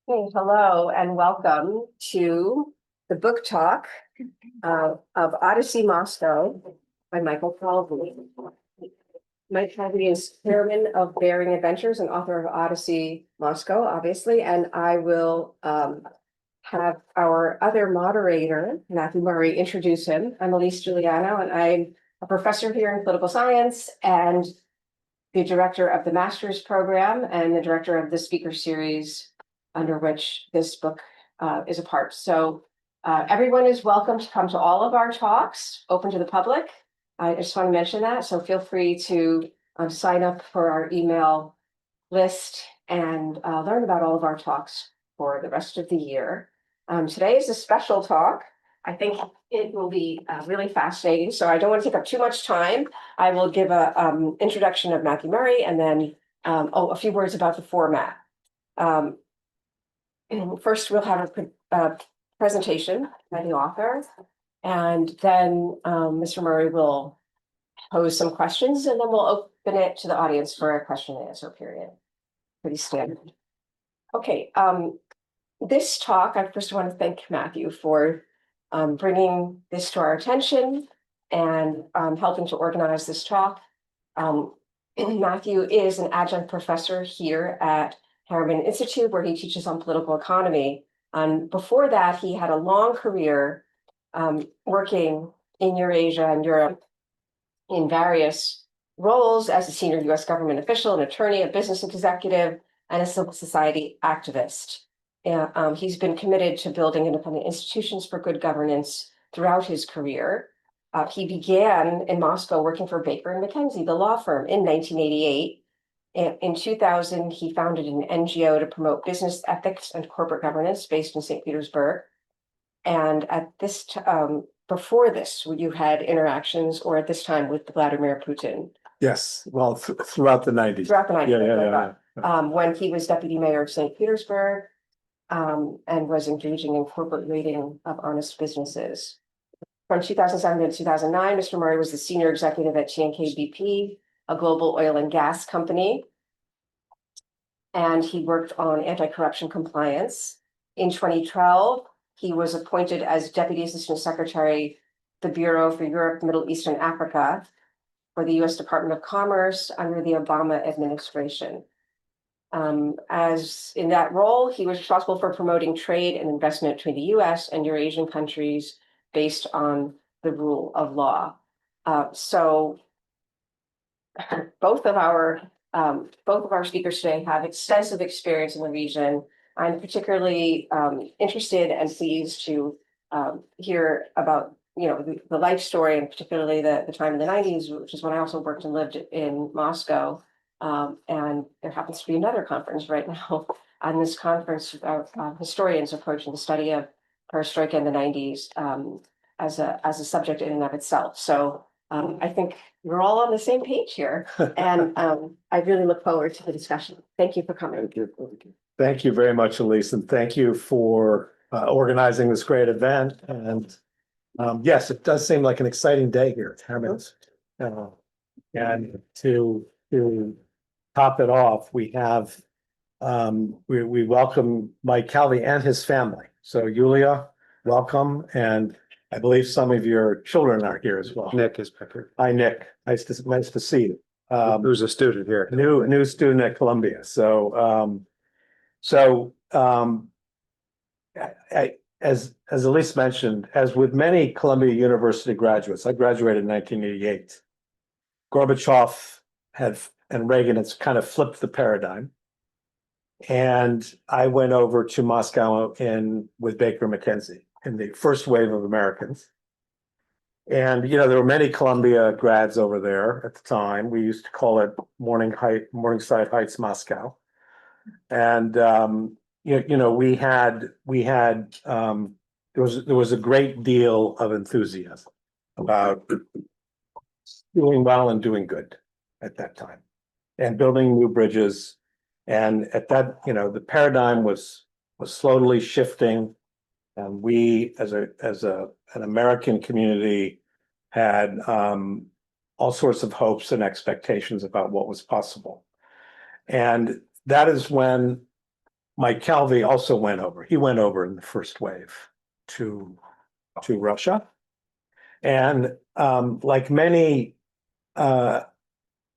Hey, hello and welcome to the book talk of Odyssey Moscow by Michael Calvey. Mike Calvey is chairman of Bearing Adventures and author of Odyssey Moscow, obviously, and I will have our other moderator, Matthew Murray, introduce him. I'm Elise Giuliano, and I'm a professor here in political science and the director of the master's program and the director of the speaker series under which this book is a part. So everyone is welcome to come to all of our talks, open to the public. I just want to mention that. So feel free to sign up for our email list and learn about all of our talks for the rest of the year. Today is a special talk. I think it will be really fascinating. So I don't want to take up too much time. I will give a introduction of Matthew Murray and then a few words about the format. First, we'll have a presentation by the author, and then Mr. Murray will pose some questions, and then we'll open it to the audience for a question and answer period. Pretty standard. Okay, this talk, I first want to thank Matthew for bringing this to our attention and helping to organize this talk. Matthew is an adjunct professor here at Harriman Institute, where he teaches on political economy. Before that, he had a long career working in Eurasia and Europe in various roles as a senior US government official, an attorney, a business executive, and a civil society activist. He's been committed to building independent institutions for good governance throughout his career. He began in Moscow working for Baker and McKenzie, the law firm, in 1988. In 2000, he founded an NGO to promote business ethics and corporate governance based in St. Petersburg. And at this before this, you had interactions, or at this time, with Vladimir Putin. Yes, well, throughout the 90s. Throughout the 90s, Yeah. When he was deputy mayor of St. Petersburg and was engaging in corporate rating of honest businesses. From 2007 to 2009, Mr. Murray was the senior executive at TNK-BP, a global oil and gas company, and he worked on anti-corruption compliance. In 2012, he was appointed as Deputy Assistant Secretary, the Bureau for Europe, Middle East, and Africa for the US Department of Commerce under the Obama administration. As in that role, he was responsible for promoting trade and investment between the US and Eurasian countries based on the rule of law. So both of our speakers today have extensive experience in the region. I'm particularly interested and pleased to hear about the life story, and particularly the time in the 90s, which is when I also worked and lived in Moscow. And there happens to be another conference right now on this conference of historians approaching the study of perestroika in the 90s as a subject in and of itself. So I think we're all on the same page here, and I really look forward to the discussion. Thank you for coming. Thank you. Thank you very much, Elise, and thank you for organizing this great event. And yes, it does seem like an exciting day here at Harriman's. And to top it off, we have we welcome Mike Calvey and his family. So Yulia, welcome, and I believe some of your children are here as well. Nick is back here. Hi, Nick. Nice to see you. Who's a student here? New student at Columbia. As Elise mentioned, as with many Columbia University graduates, I graduated in 1988. Gorbachev and Reagan has kind of flipped the paradigm. And I went over to Moscow with Baker McKenzie in the first wave of Americans. And, there were many Columbia grads over there at the time. We used to call it Morningside Heights, Moscow. And, there was a great deal of enthusiasm about doing well and doing good at that time and building new bridges. And at that, the paradigm was slowly shifting. And we, as an American community, had all sorts of hopes and expectations about what was possible. And that is when Mike Calvey also went over. He went over in the first wave to Russia. And like many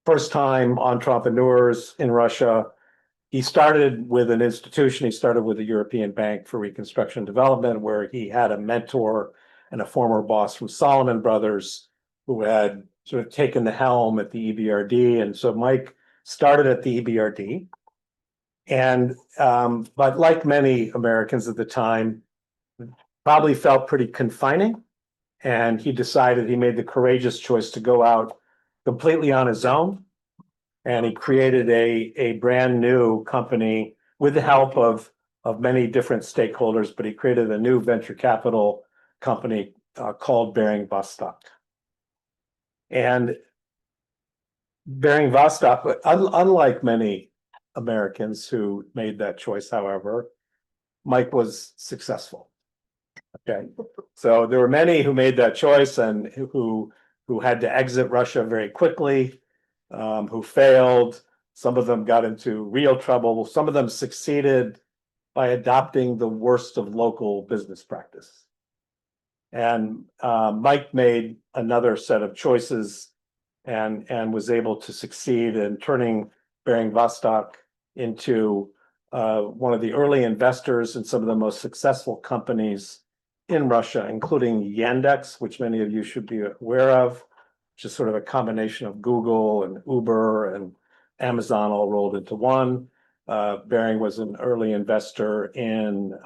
first-time entrepreneurs in Russia, he started with an institution. He started with the European Bank for Reconstruction and Development, where he had a mentor and a former boss from Salomon Brothers who had sort of taken the helm at the EBRD. And so Mike started at the EBRD. And but like many Americans at the time, probably felt pretty confining. And he made the courageous choice to go out completely on his own. And he created a brand new company with the help of many different stakeholders, but he created a new venture capital company called Bering Vostok. And Bering Vostok, unlike many Americans who made that choice, however, Mike was successful. Okay, so there were many who made that choice and who had to exit Russia very quickly, who failed. Some of them got into real trouble. Some of them succeeded by adopting the worst of local business practice. And Mike made another set of choices and was able to succeed in turning Bering Vostok into one of the early investors in some of the most successful companies in Russia, including Yandex, which many of you should be aware of, which is sort of a combination of Google and Uber and Amazon all rolled into one. Bering was an early investor in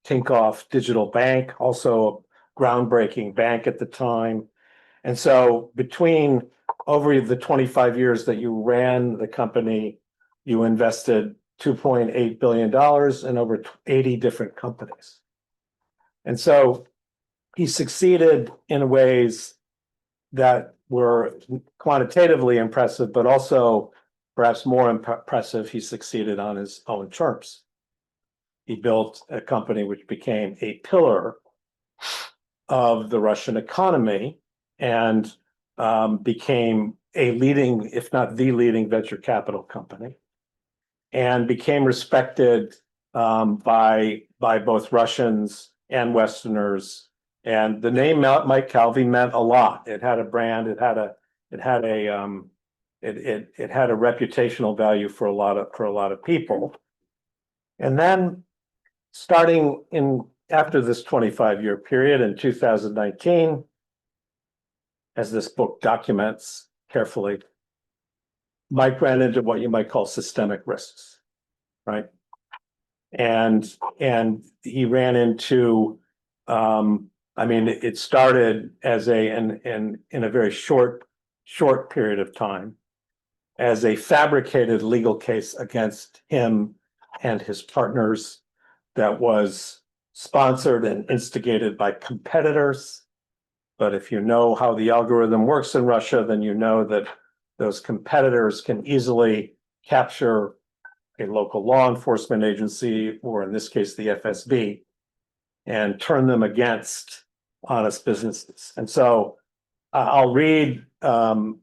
Tinkoff Digital Bank, also a groundbreaking bank at the time. And so between over the 25 years that you ran the company, you invested $2.8 billion in over 80 different companies. And so he succeeded in ways that were quantitatively impressive, but also perhaps more impressive, he succeeded on his own terms. He built a company which became a pillar of the Russian economy and became a leading, if not the leading, venture capital company, and became respected by both Russians and Westerners. And the name Mike Calvey meant a lot. It had a brand. It had a reputational value for a lot of people. And then, starting after this 25-year period in 2019, as this book documents carefully, Mike ran into what you might call systemic risks, right? And he ran into, it started as in a very short period of time, as a fabricated legal case against him and his partners that was sponsored and instigated by competitors. But if you know how the algorithm works in Russia, then you know that those competitors can easily capture a local law enforcement agency, or in this case, the FSB, and turn them against honest businesses. And so I'll read from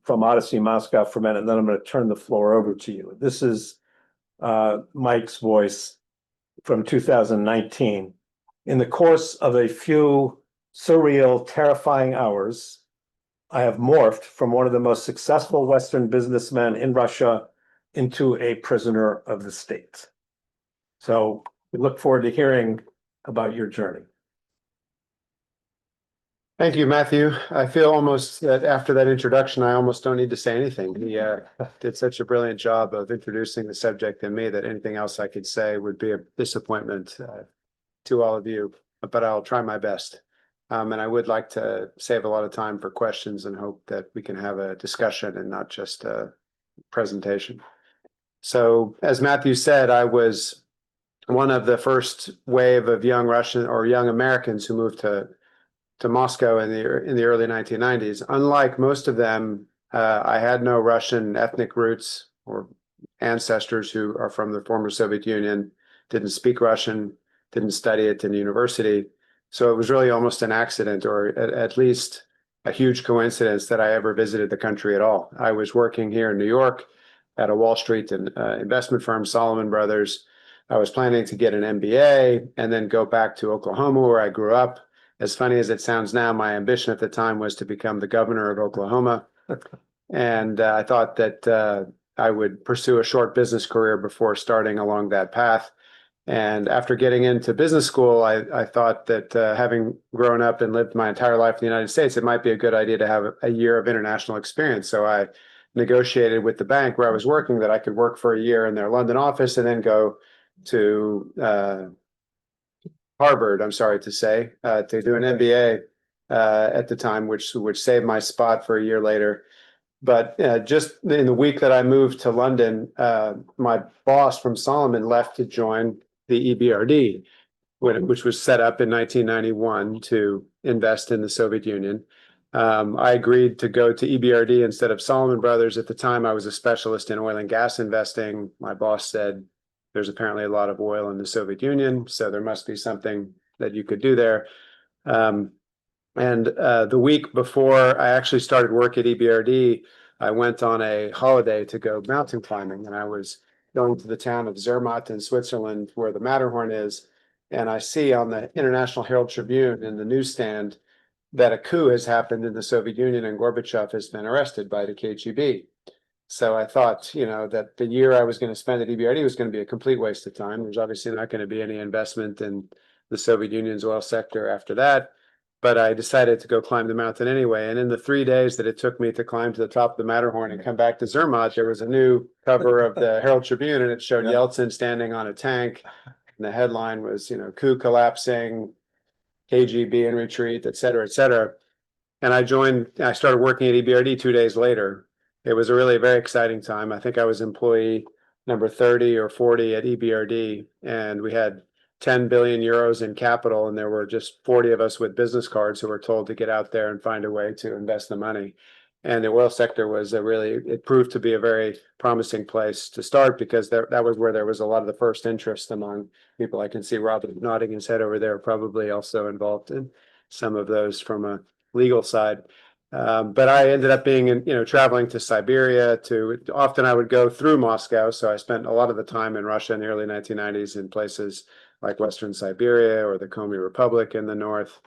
Odyssey Moscow for a minute, and then I'm going to turn the floor over to you. This is Mike's voice from 2019. In the course of a few surreal, terrifying hours, I have morphed from one of the most successful Western businessmen in Russia into a prisoner of the state. So we look forward to hearing about your journey. Thank you, Matthew. I feel almost that after that introduction, I almost don't need to say anything. He did such a brilliant job of introducing the subject and me that anything else I could say would be a disappointment to all of you, but I'll try my best. And I would like to save a lot of time for questions and hope that we can have a discussion and not just a presentation. So, as Matthew said, I was one of the first wave of young Russian or young Americans who moved to Moscow in the early 1990s. Unlike most of them, I had no Russian ethnic roots or ancestors who are from the former Soviet Union, didn't speak Russian, didn't study it in university. So it was really almost an accident, or at least a huge coincidence, that I ever visited the country at all. I was working here in New York. at a Wall Street investment firm, Solomon Brothers. I was planning to get an MBA and then go back to Oklahoma, where I grew up. As funny as it sounds now, my ambition at the time was to become the governor of Oklahoma. And I thought that I would pursue a short business career before starting along that path. And after getting into business school, I thought that having grown up and lived my entire life in the United States, it might be a good idea to have a year of international experience. So I negotiated with the bank where I was working that I could work for a year in their London office and then go to Harvard, I'm sorry to say, to do an MBA at the time, which saved my spot for a year later. But just in the week that I moved to London, my boss from Solomon left to join the EBRD, which was set up in 1991 to invest in the Soviet Union. I agreed to go to EBRD instead of Solomon Brothers. At the time, I was a specialist in oil and gas investing. My boss said, there's apparently a lot of oil in the Soviet Union, so there must be something that you could do there. And the week before I actually started work at EBRD, I went on a holiday to go mountain climbing, and I was going to the town of Zermatt in Switzerland, where the Matterhorn is. And I see on the International Herald Tribune in the newsstand that a coup has happened in the Soviet Union and Gorbachev has been arrested by the KGB. So I thought, that the year I was going to spend at EBRD was going to be a complete waste of time. There's obviously not going to be any investment in the Soviet Union's oil sector after that. But I decided to go climb the mountain anyway. And in the 3 days that it took me to climb to the top of the Matterhorn and come back to Zermatt, there was a new cover of the Herald Tribune, and it showed Yeltsin standing on a tank. And the headline was, coup collapsing, KGB in retreat, et cetera, et cetera. And I started working at EBRD 2 days later. It was a really very exciting time. I think I was employee number 30 or 40 at EBRD, and we had 10 billion euros in capital, and there were just 40 of us with business cards who were told to get out there and find a way to invest the money. And the oil sector was it proved to be a very promising place to start, because that was where there was a lot of the first interest among people. I can see Robert nodding his head over there, probably also involved in some of those from a legal side. But I ended up being traveling to Siberia often I would go through Moscow. So I spent a lot of the time in Russia in the early 1990s in places like Western Siberia or the Komi Republic in the north.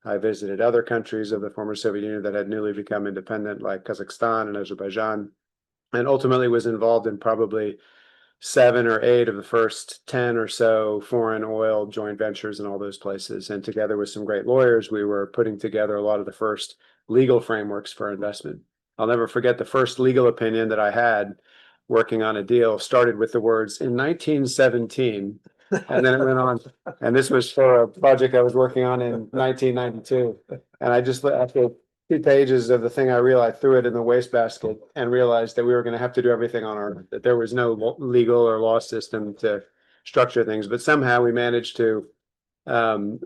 I visited other countries of the former Soviet Union that had newly become independent, like Kazakhstan and Azerbaijan, and ultimately was involved in probably 7 or 8 of the first 10 or so foreign oil joint ventures in all those places. And together with some great lawyers, we were putting together a lot of the first legal frameworks for investment. I'll never forget the first legal opinion that I had working on a deal started with the words in 1917. And then it went on. And this was for a project I was working on in 1992. And I just, after 2 pages of the thing, I realized, threw it in the wastebasket and realized that we were going to have to do everything on our own, that there was no legal or law system to structure things. But somehow we managed to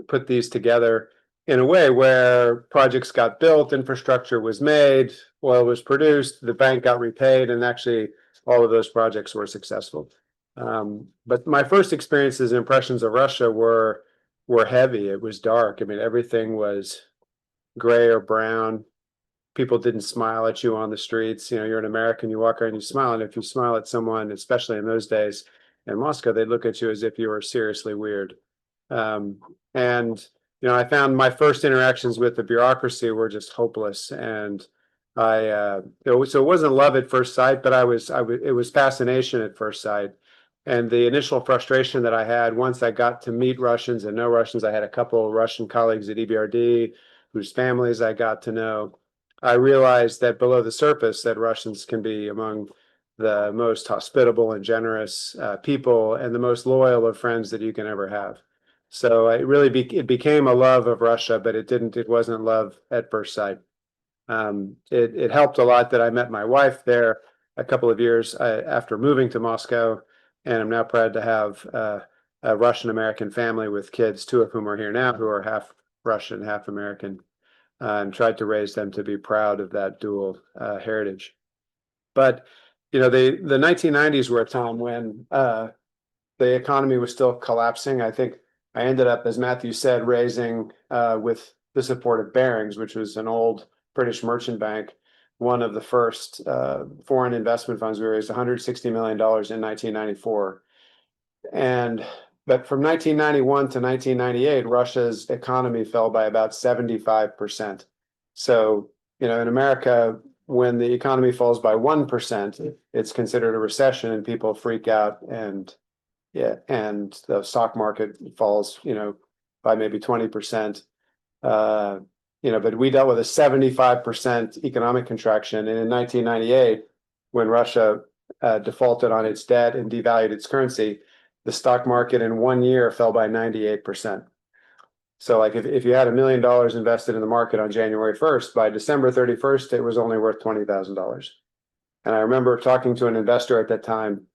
put these together in a way where projects got built, infrastructure was made, oil was produced, the bank got repaid, and actually all of those projects were successful. But my first experiences and impressions of Russia were heavy. It was dark. I mean, everything was gray or brown. People didn't smile at you on the streets. You're an American, you walk around, you smile. And if you smile at someone, especially in those days in Moscow, they'd look at you as if you were seriously weird. I found my first interactions with the bureaucracy were just hopeless. And so it wasn't love at first sight, but it was fascination at first sight. And the initial frustration that I had once I got to meet Russians and know Russians, I had a couple of Russian colleagues at EBRD whose families I got to know. I realized that below the surface that Russians can be among the most hospitable and generous people and the most loyal of friends that you can ever have. So it became a love of Russia, but it wasn't love at first sight. It helped a lot that I met my wife there a couple of years after moving to Moscow, and I'm now proud to have a Russian American family with kids, 2 of whom are here now, who are half Russian, half American, and tried to raise them to be proud of that dual heritage. But the 1990s were a time when the economy was still collapsing. I think I ended up, as Matthew said, raising with the support of Barings, which was an old British merchant bank, one of the first foreign investment funds. We raised $160 million in 1994. But from 1991 to 1998, Russia's economy fell by about 75%. So, in America, when the economy falls by 1%, it's considered a recession and people freak out, and the stock market falls, by maybe 20%. But we dealt with a 75% economic contraction. And in 1998, when Russia defaulted on its debt and devalued its currency, the stock market in 1 year fell by 98%. So like if you had $1 million invested in the market on January 1st, by December 31st, it was only worth $20,000. And I remember talking to an investor at that time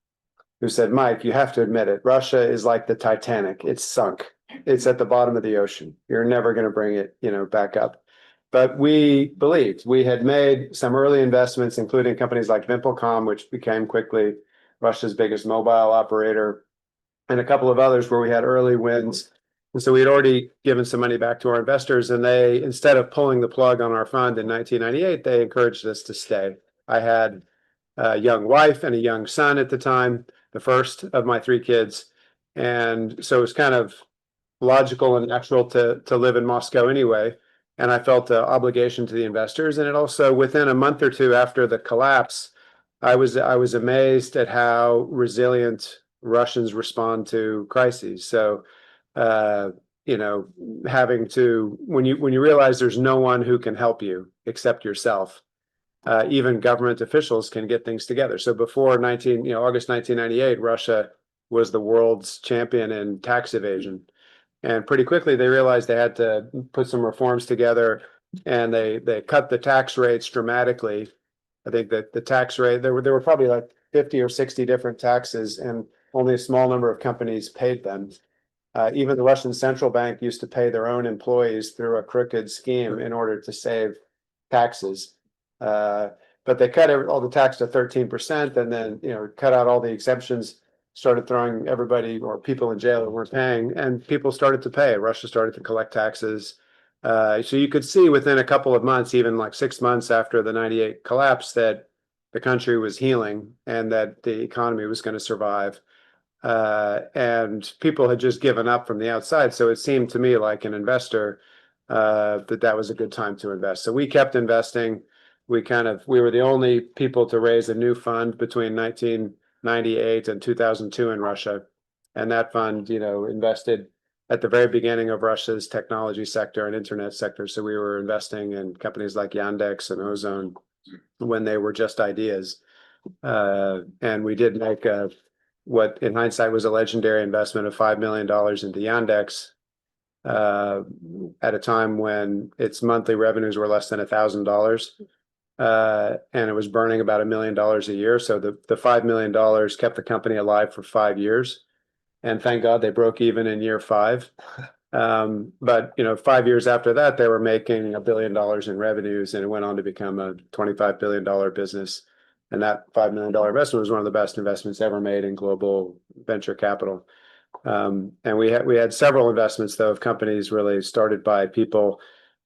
who said, Mike, you have to admit it. Russia is like the Titanic. It's sunk. It's at the bottom of the ocean. You're never going to bring it, back up. But we believed. We had made some early investments, including companies like VimpelCom, which became quickly Russia's biggest mobile operator, and a couple of others where we had early wins. And so we had already given some money back to our investors, and they, instead of pulling the plug on our fund in 1998, they encouraged us to stay. I had a young wife and a young son at the time, the first of my 3 kids. And so it was kind of logical and natural to live in Moscow anyway. And I felt an obligation to the investors. And it also, within a month or two after the collapse, I was amazed at how resilient Russians respond to crises. So, having to, when you realize there's no one who can help you except yourself, even government officials can get things together. So before August 1998, Russia was the world's champion in tax evasion. And pretty quickly they realized they had to put some reforms together, and they cut the tax rates dramatically. I think that the tax rate, there were probably like 50 or 60 different taxes, and only a small number of companies paid them. Even the Russian central bank used to pay their own employees through a crooked scheme in order to save taxes. But they cut all the tax to 13%, and then cut out all the exemptions, started throwing everybody or people in jail that weren't paying, and people started to pay. Russia started to collect taxes. So you could see within a couple of months, even like 6 months after the 98 collapse, that the country was healing and that the economy was going to survive. And people had just given up from the outside. So it seemed to me like an investor that was a good time to invest. So we kept investing. We were the only people to raise a new fund between 1998 and 2002 in Russia. And that fund, invested at the very beginning of Russia's technology sector and internet sector. So we were investing in companies like Yandex and Ozone when they were just ideas. And we did make what in hindsight was a legendary investment of $5 million into Yandex at a time when its monthly revenues were less than $1,000. And it was burning about $1 million a year. So the $5 million kept the company alive for 5 years. And thank God they broke even in year 5. But 5 years after that, they were making $1 billion in revenues, and it went on to become a $25 billion business. And that $5 million investment was one of the best investments ever made in global venture capital. And we had several investments, though, of companies really started by people,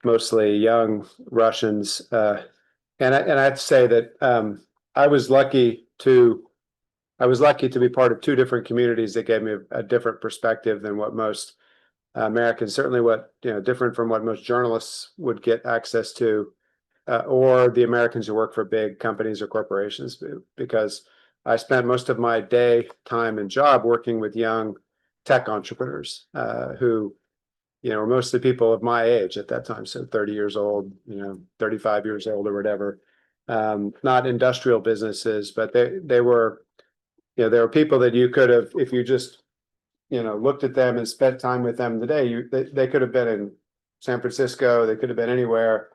mostly young Russians. And I have to say that I was lucky to be part of 2 different communities that gave me a different perspective than what most Americans, certainly different from what most journalists would get access to, or the Americans who work for big companies or corporations, because I spent most of my day, time, and job working with young tech entrepreneurs who, were mostly people of my age at that time, so 30 years old, 35 years old or whatever. Not industrial businesses, but they were, there were people that you could have, if you just, looked at them and spent time with them today, they could have been in San Francisco, they could have been anywhere.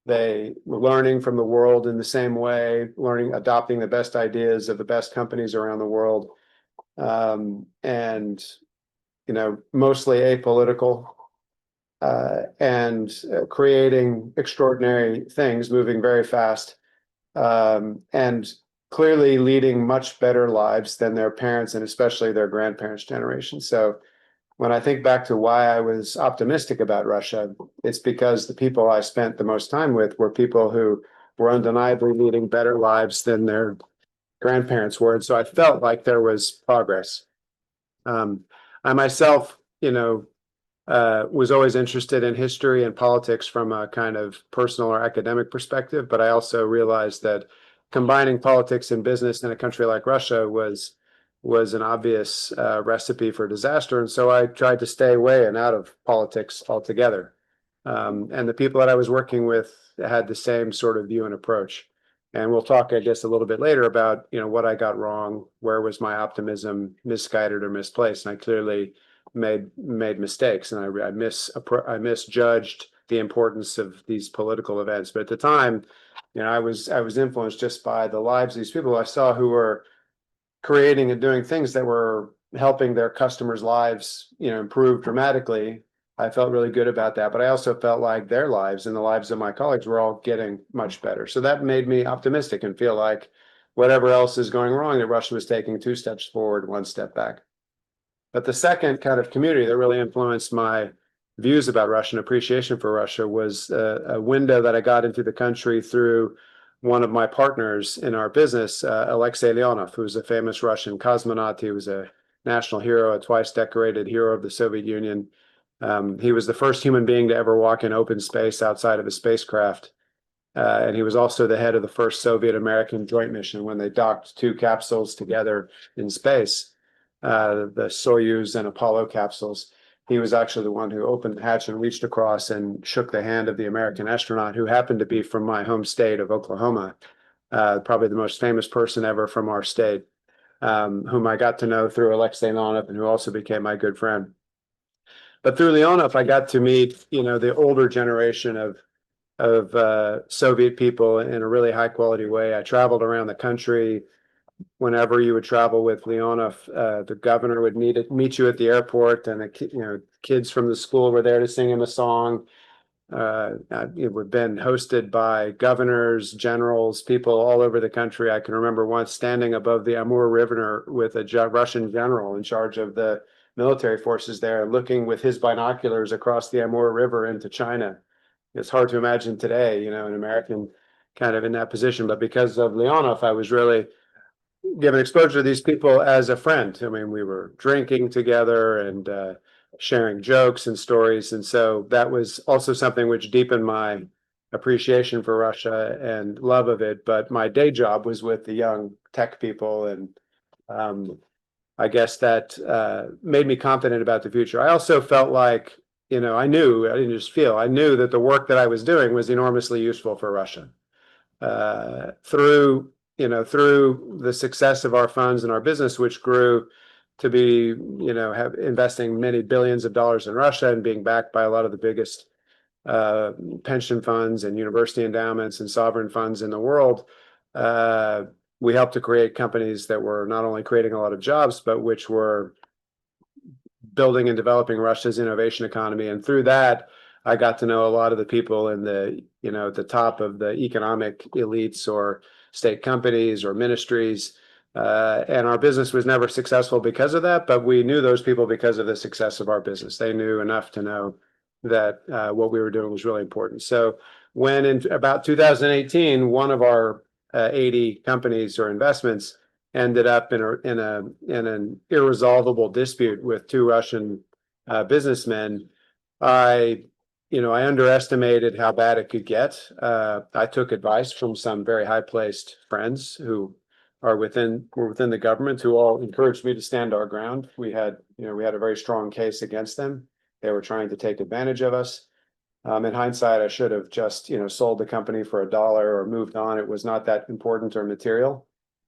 They were learning from the world in the same way, adopting the best ideas of the best companies around the world, and mostly apolitical, and creating extraordinary things, moving very fast, and clearly leading much better lives than their parents and especially their grandparents' generation. So when I think back to why I was optimistic about Russia, it's because the people I spent the most time with were people who were undeniably leading better lives than their grandparents were. And so I felt like there was progress. I myself, was always interested in history and politics from a kind of personal or academic perspective, but I also realized that combining politics and business in a country like Russia was an obvious recipe for disaster. And so I tried to stay away and out of politics altogether. And the people that I was working with had the same sort of view and approach. And we'll talk, I guess, a little bit later about, what I got wrong, where was my optimism misguided or misplaced. And I clearly made mistakes, and I misjudged the importance of these political events. But at the time, I was influenced just by the lives of these people I saw who were creating and doing things that were helping their customers' lives, improve dramatically. I felt really good about that, but I also felt like their lives and the lives of my colleagues were all getting much better. So that made me optimistic and feel like whatever else is going wrong, that Russia was taking 2 steps forward, 1 step back. But the second kind of community that really influenced my views about Russia and appreciation for Russia was a window that I got into the country through one of my partners in our business, Alexei Leonov, who was a famous Russian cosmonaut. He was a national hero, a twice decorated hero of the Soviet Union. He was the first human being to ever walk in open space outside of a spacecraft. And he was also the head of the first Soviet-American joint mission when they docked 2 capsules together in space, the Soyuz and Apollo capsules. He was actually the one who opened the hatch and reached across and shook the hand of the American astronaut, who happened to be from my home state of Oklahoma, probably the most famous person ever from our state, whom I got to know through Alexei Leonov, and who also became my good friend. But through Leonov, I got to meet, the older generation of Soviet people in a really high quality way. I traveled around the country. Whenever you would travel with Leonov, the governor would meet you at the airport, and the kids from the school were there to sing him a song. It would been hosted by governors, generals, people all over the country. I can remember once standing above the Amur River with a Russian general in charge of the military forces there, looking with his binoculars across the Amur River into China. It's hard to imagine today, an American kind of in that position. But because of Leonov, I was really given exposure to these people as a friend. I mean, we were drinking together and sharing jokes and stories. And so that was also something which deepened my appreciation for Russia and love of it. But my day job was with the young tech people. And I guess that made me confident about the future. I also felt like, I knew that the work that I was doing was enormously useful for Russia. Through the success of our funds and our business, which grew to be, investing many billions of dollars in Russia and being backed by a lot of the biggest pension funds and university endowments and sovereign funds in the world, we helped to create companies that were not only creating a lot of jobs, but which were building and developing Russia's innovation economy. And through that, I got to know a lot of the people in the, at the top of the economic elites or state companies or ministries. And our business was never successful because of that, but we knew those people because of the success of our business. They knew enough to know that what we were doing was really important. So when in about 2018, one of our 80 companies or investments ended up in an irresolvable dispute with 2 Russian businessmen, I underestimated how bad it could get. I took advice from some very high-placed friends who were within the government, who all encouraged me to stand our ground. We had a very strong case against them. They were trying to take advantage of us. In hindsight, I should have just, sold the company for $1 or moved on. It was not that important or material.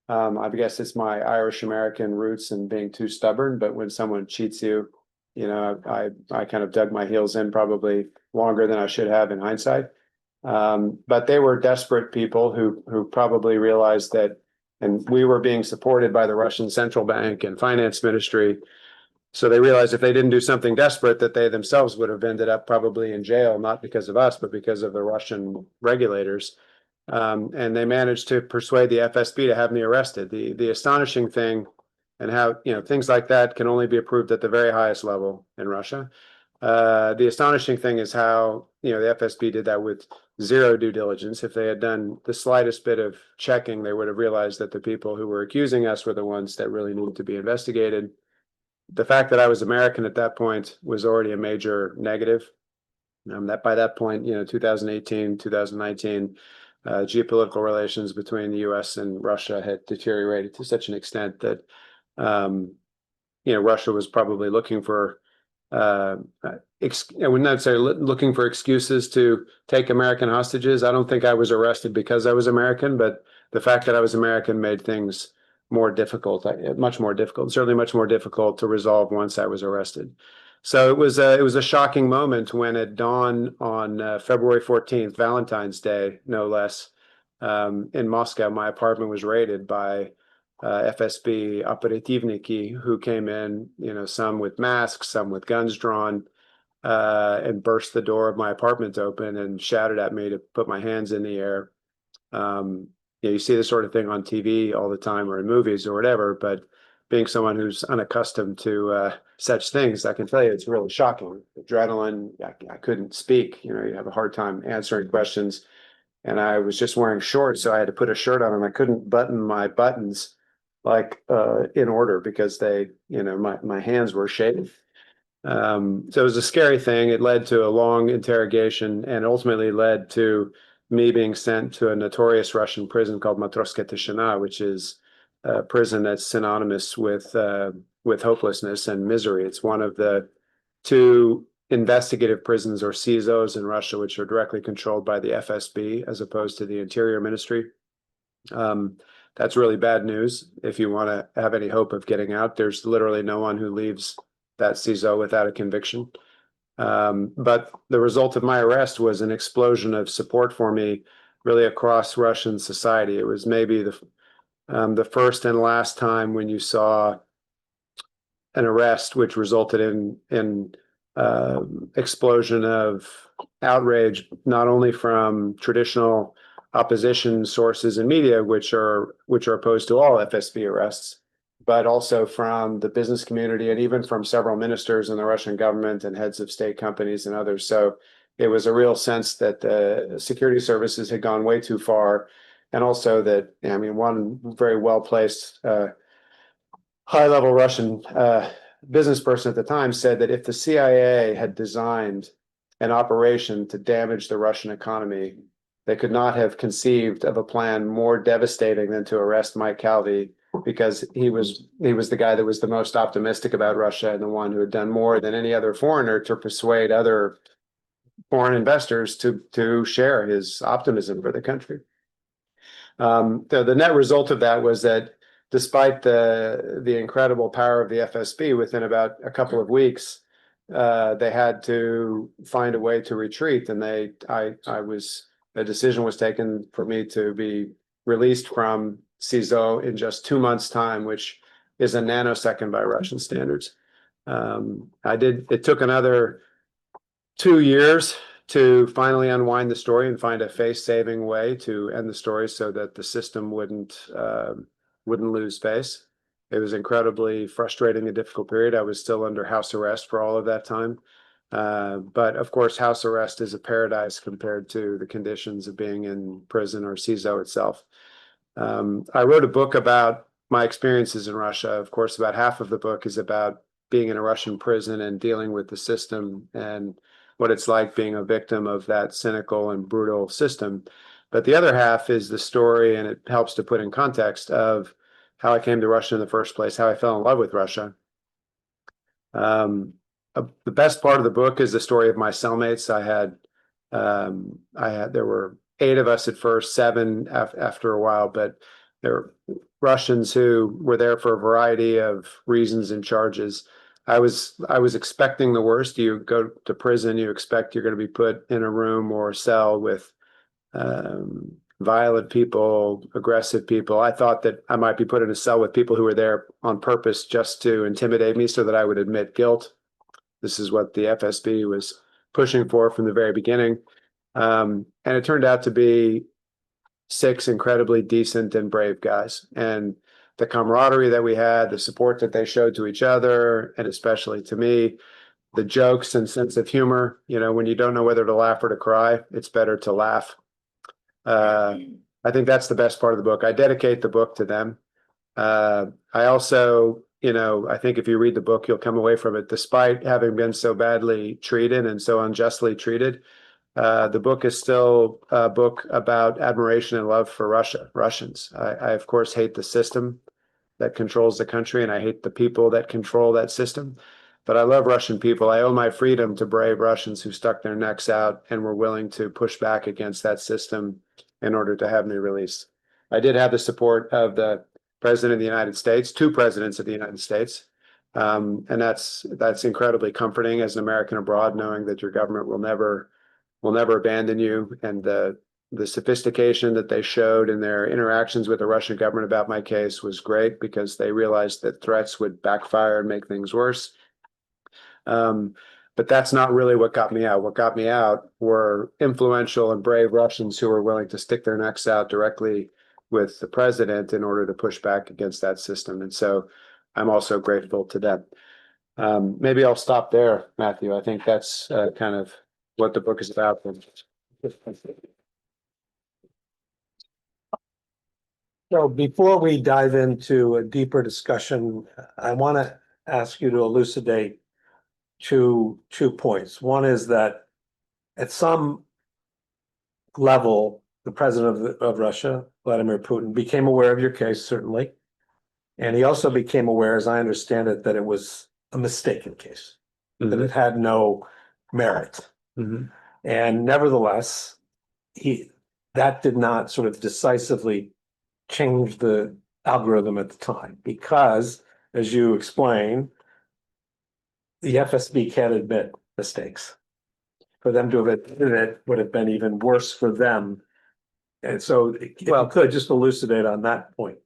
I guess it's my Irish American roots and being too stubborn. But when someone cheats you, I kind of dug my heels in probably longer than I should have in hindsight. But they were desperate people who probably realized that, and we were being supported by the Russian central bank and finance ministry. So they realized if they didn't do something desperate, that they themselves would have ended up probably in jail, not because of us, but because of the Russian regulators. And they managed to persuade the FSB to have me arrested. The astonishing thing, and how things like that can only be approved at the very highest level in Russia. The astonishing thing is how, the FSB did that with zero due diligence. If they had done the slightest bit of checking, they would have realized that the people who were accusing us were the ones that really needed to be investigated. The fact that I was American at that point was already a major negative. That by that point, 2018, 2019, geopolitical relations between the U.S. and Russia had deteriorated to such an extent that, Russia was probably looking for, I would not say looking for excuses to take American hostages. I don't think I was arrested because I was American, but the fact that I was American made things more difficult, much more difficult, certainly much more difficult to resolve once I was arrested. So it was a shocking moment when at dawn on February 14th, Valentine's Day, no less, in Moscow, my apartment was raided by FSB operativniki who came in, some with masks, some with guns drawn, and burst the door of my apartment open and shouted at me to put my hands in the air. You see this sort of thing on TV all the time or in movies or whatever, but being someone who's unaccustomed to such things, I can tell you it's really shocking. Adrenaline, I couldn't speak. You have a hard time answering questions. And I was just wearing shorts, so I had to put a shirt on and I couldn't button my buttons in order because my hands were shaking. So it was a scary thing. It led to a long interrogation and ultimately led to me being sent to a notorious Russian prison called Matrosskaya Tishina, which is a prison that's synonymous with hopelessness and misery. It's one of the two investigative prisons or CISOs in Russia, which are directly controlled by the FSB as opposed to the Interior Ministry. That's really bad news. If you want to have any hope of getting out, there's literally no one who leaves that CISO without a conviction. But the result of my arrest was an explosion of support for me really across Russian society. It was maybe the first and last time when you saw an arrest which resulted in explosion of outrage, not only from traditional opposition sources and media, which are opposed to all FSB arrests, but also from the business community and even from several ministers in the Russian government and heads of state companies and others. So it was a real sense that the security services had gone way too far. And also that, one very well-placed high-level Russian business person at the time said that if the CIA had designed an operation to damage the Russian economy, they could not have conceived of a plan more devastating than to arrest Mike Calvey, because he was the guy that was the most optimistic about Russia and the one who had done more than any other foreigner to persuade other foreign investors to share his optimism for the country. The net result of that was that despite the incredible power of the FSB, within about a couple of weeks, they had to find a way to retreat, and a decision was taken for me to be released from CISO in just 2 months' time, which is a nanosecond by Russian standards. It took another 2 years to finally unwind the story and find a face-saving way to end the story so that the system wouldn't lose face. It was incredibly frustrating and difficult period. I was still under house arrest for all of that time. But of course, house arrest is a paradise compared to the conditions of being in prison or CISO itself. I wrote a book about my experiences in Russia. Of course, about half of the book is about being in a Russian prison and dealing with the system and what it's like being a victim of that cynical and brutal system. But the other half is the story, and it helps to put in context of how I came to Russia in the first place, how I fell in love with Russia. The best part of the book is the story of my cellmates. There were 8 of us at first, 7 after a while, but there were Russians who were there for a variety of reasons and charges. I was expecting the worst. You go to prison, you expect you're going to be put in a room or a cell with violent people, aggressive people. I thought that I might be put in a cell with people who were there on purpose just to intimidate me so that I would admit guilt. This is what the FSB was pushing for from the very beginning. And it turned out to be 6 incredibly decent and brave guys. And the camaraderie that we had, the support that they showed to each other, and especially to me, the jokes and sense of humor. When you don't know whether to laugh or to cry, it's better to laugh. I think that's the best part of the book. I dedicate the book to them. I also, I think if you read the book, you'll come away from it, despite having been so badly treated and so unjustly treated. The book is still a book about admiration and love for Russians. I of course hate the system that controls the country, and I hate the people that control that system. But I love Russian people. I owe my freedom to brave Russians who stuck their necks out and were willing to push back against that system in order to have me released. I did have the support of the President of the United States, two presidents of the United States. And that's incredibly comforting as an American abroad, knowing that your government will never abandon you. And the sophistication that they showed in their interactions with the Russian government about my case was great, because they realized that threats would backfire and make things worse. But that's not really what got me out. What got me out were influential and brave Russians who were willing to stick their necks out directly with the president in order to push back against that system. And so I'm also grateful to them. Maybe I'll stop there, Matthew. I think that's kind of what the book is about. So before we dive into a deeper discussion, I want to ask you to elucidate two points. One is that at some level, the president of Russia, Vladimir Putin, became aware of your case, certainly. And he also became aware, as I understand it, that it was a mistaken case, that it had no merit. And nevertheless, that did not sort of decisively change the algorithm at the time, because, as you explain, the FSB can't admit mistakes. For them to have admitted it would have been even worse for them. And so if you could just elucidate on that point.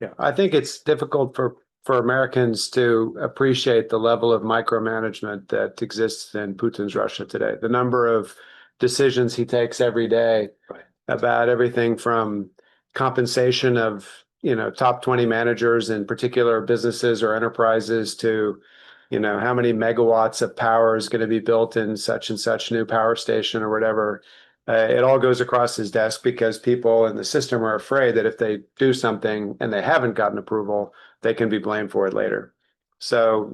Yeah, I think it's difficult for Americans to appreciate the level of micromanagement that exists in Putin's Russia today. The number of decisions he takes every day about everything from compensation of, top 20 managers in particular businesses or enterprises to, how many megawatts of power is going to be built in such and such new power station or whatever. It all goes across his desk because people in the system are afraid that if they do something and they haven't gotten approval, they can be blamed for it later. So,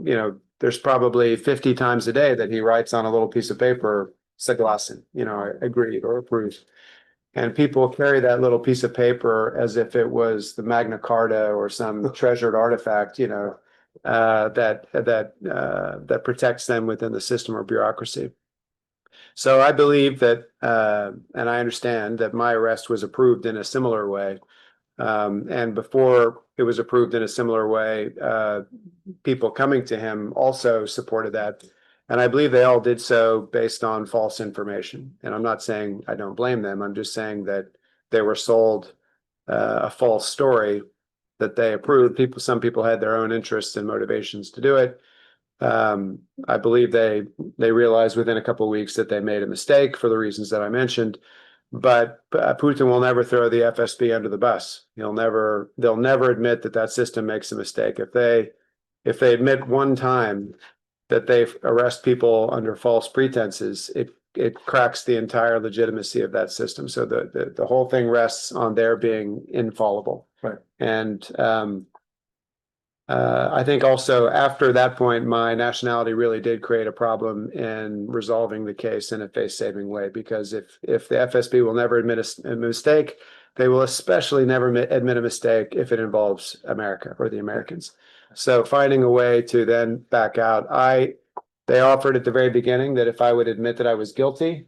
there's probably 50 times a day that he writes on a little piece of paper, "Согласен," agreed or approved. And people carry that little piece of paper as if it was the Magna Carta or some treasured artifact, that protects them within the system or bureaucracy. So I believe that, and I understand that my arrest was approved in a similar way. And before it was approved in a similar way, people coming to him also supported that. And I believe they all did so based on false information. And I'm not saying I don't blame them. I'm just saying that they were sold a false story that they approved. Some people had their own interests and motivations to do it. I believe they realized within a couple of weeks that they made a mistake for the reasons that I mentioned. But Putin will never throw the FSB under the bus. They'll never admit that system makes a mistake. If they admit one time that they arrest people under false pretenses, it cracks the entire legitimacy of that system. So the whole thing rests on their being infallible. Right. And I think also after that point, my nationality really did create a problem in resolving the case in a face-saving way, because if the FSB will never admit a mistake, they will especially never admit a mistake if it involves America or the Americans. So finding a way to then back out, they offered at the very beginning that if I would admit that I was guilty,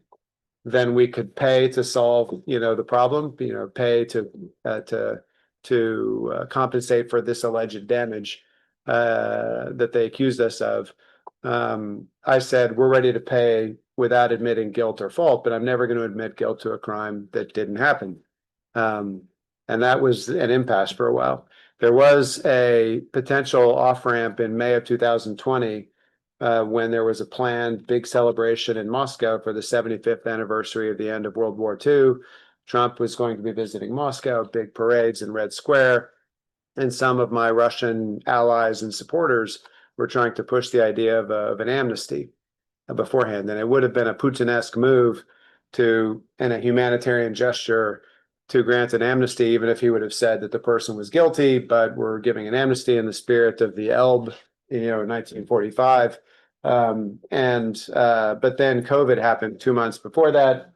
then we could pay to solve, the problem, pay to compensate for this alleged damage that they accused us of. I said, we're ready to pay without admitting guilt or fault, but I'm never going to admit guilt to a crime that didn't happen. And that was an impasse for a while. There was a potential off-ramp in May of 2020 when there was a planned big celebration in Moscow for the 75th anniversary of the end of World War II. Trump was going to be visiting Moscow, big parades in Red Square. And some of my Russian allies and supporters were trying to push the idea of an amnesty. beforehand. And it would have been a Putinesque move and a humanitarian gesture to grant an amnesty, even if he would have said that the person was guilty, but we're giving an amnesty in the spirit of the Elbe, 1945. But then COVID happened 2 months before that.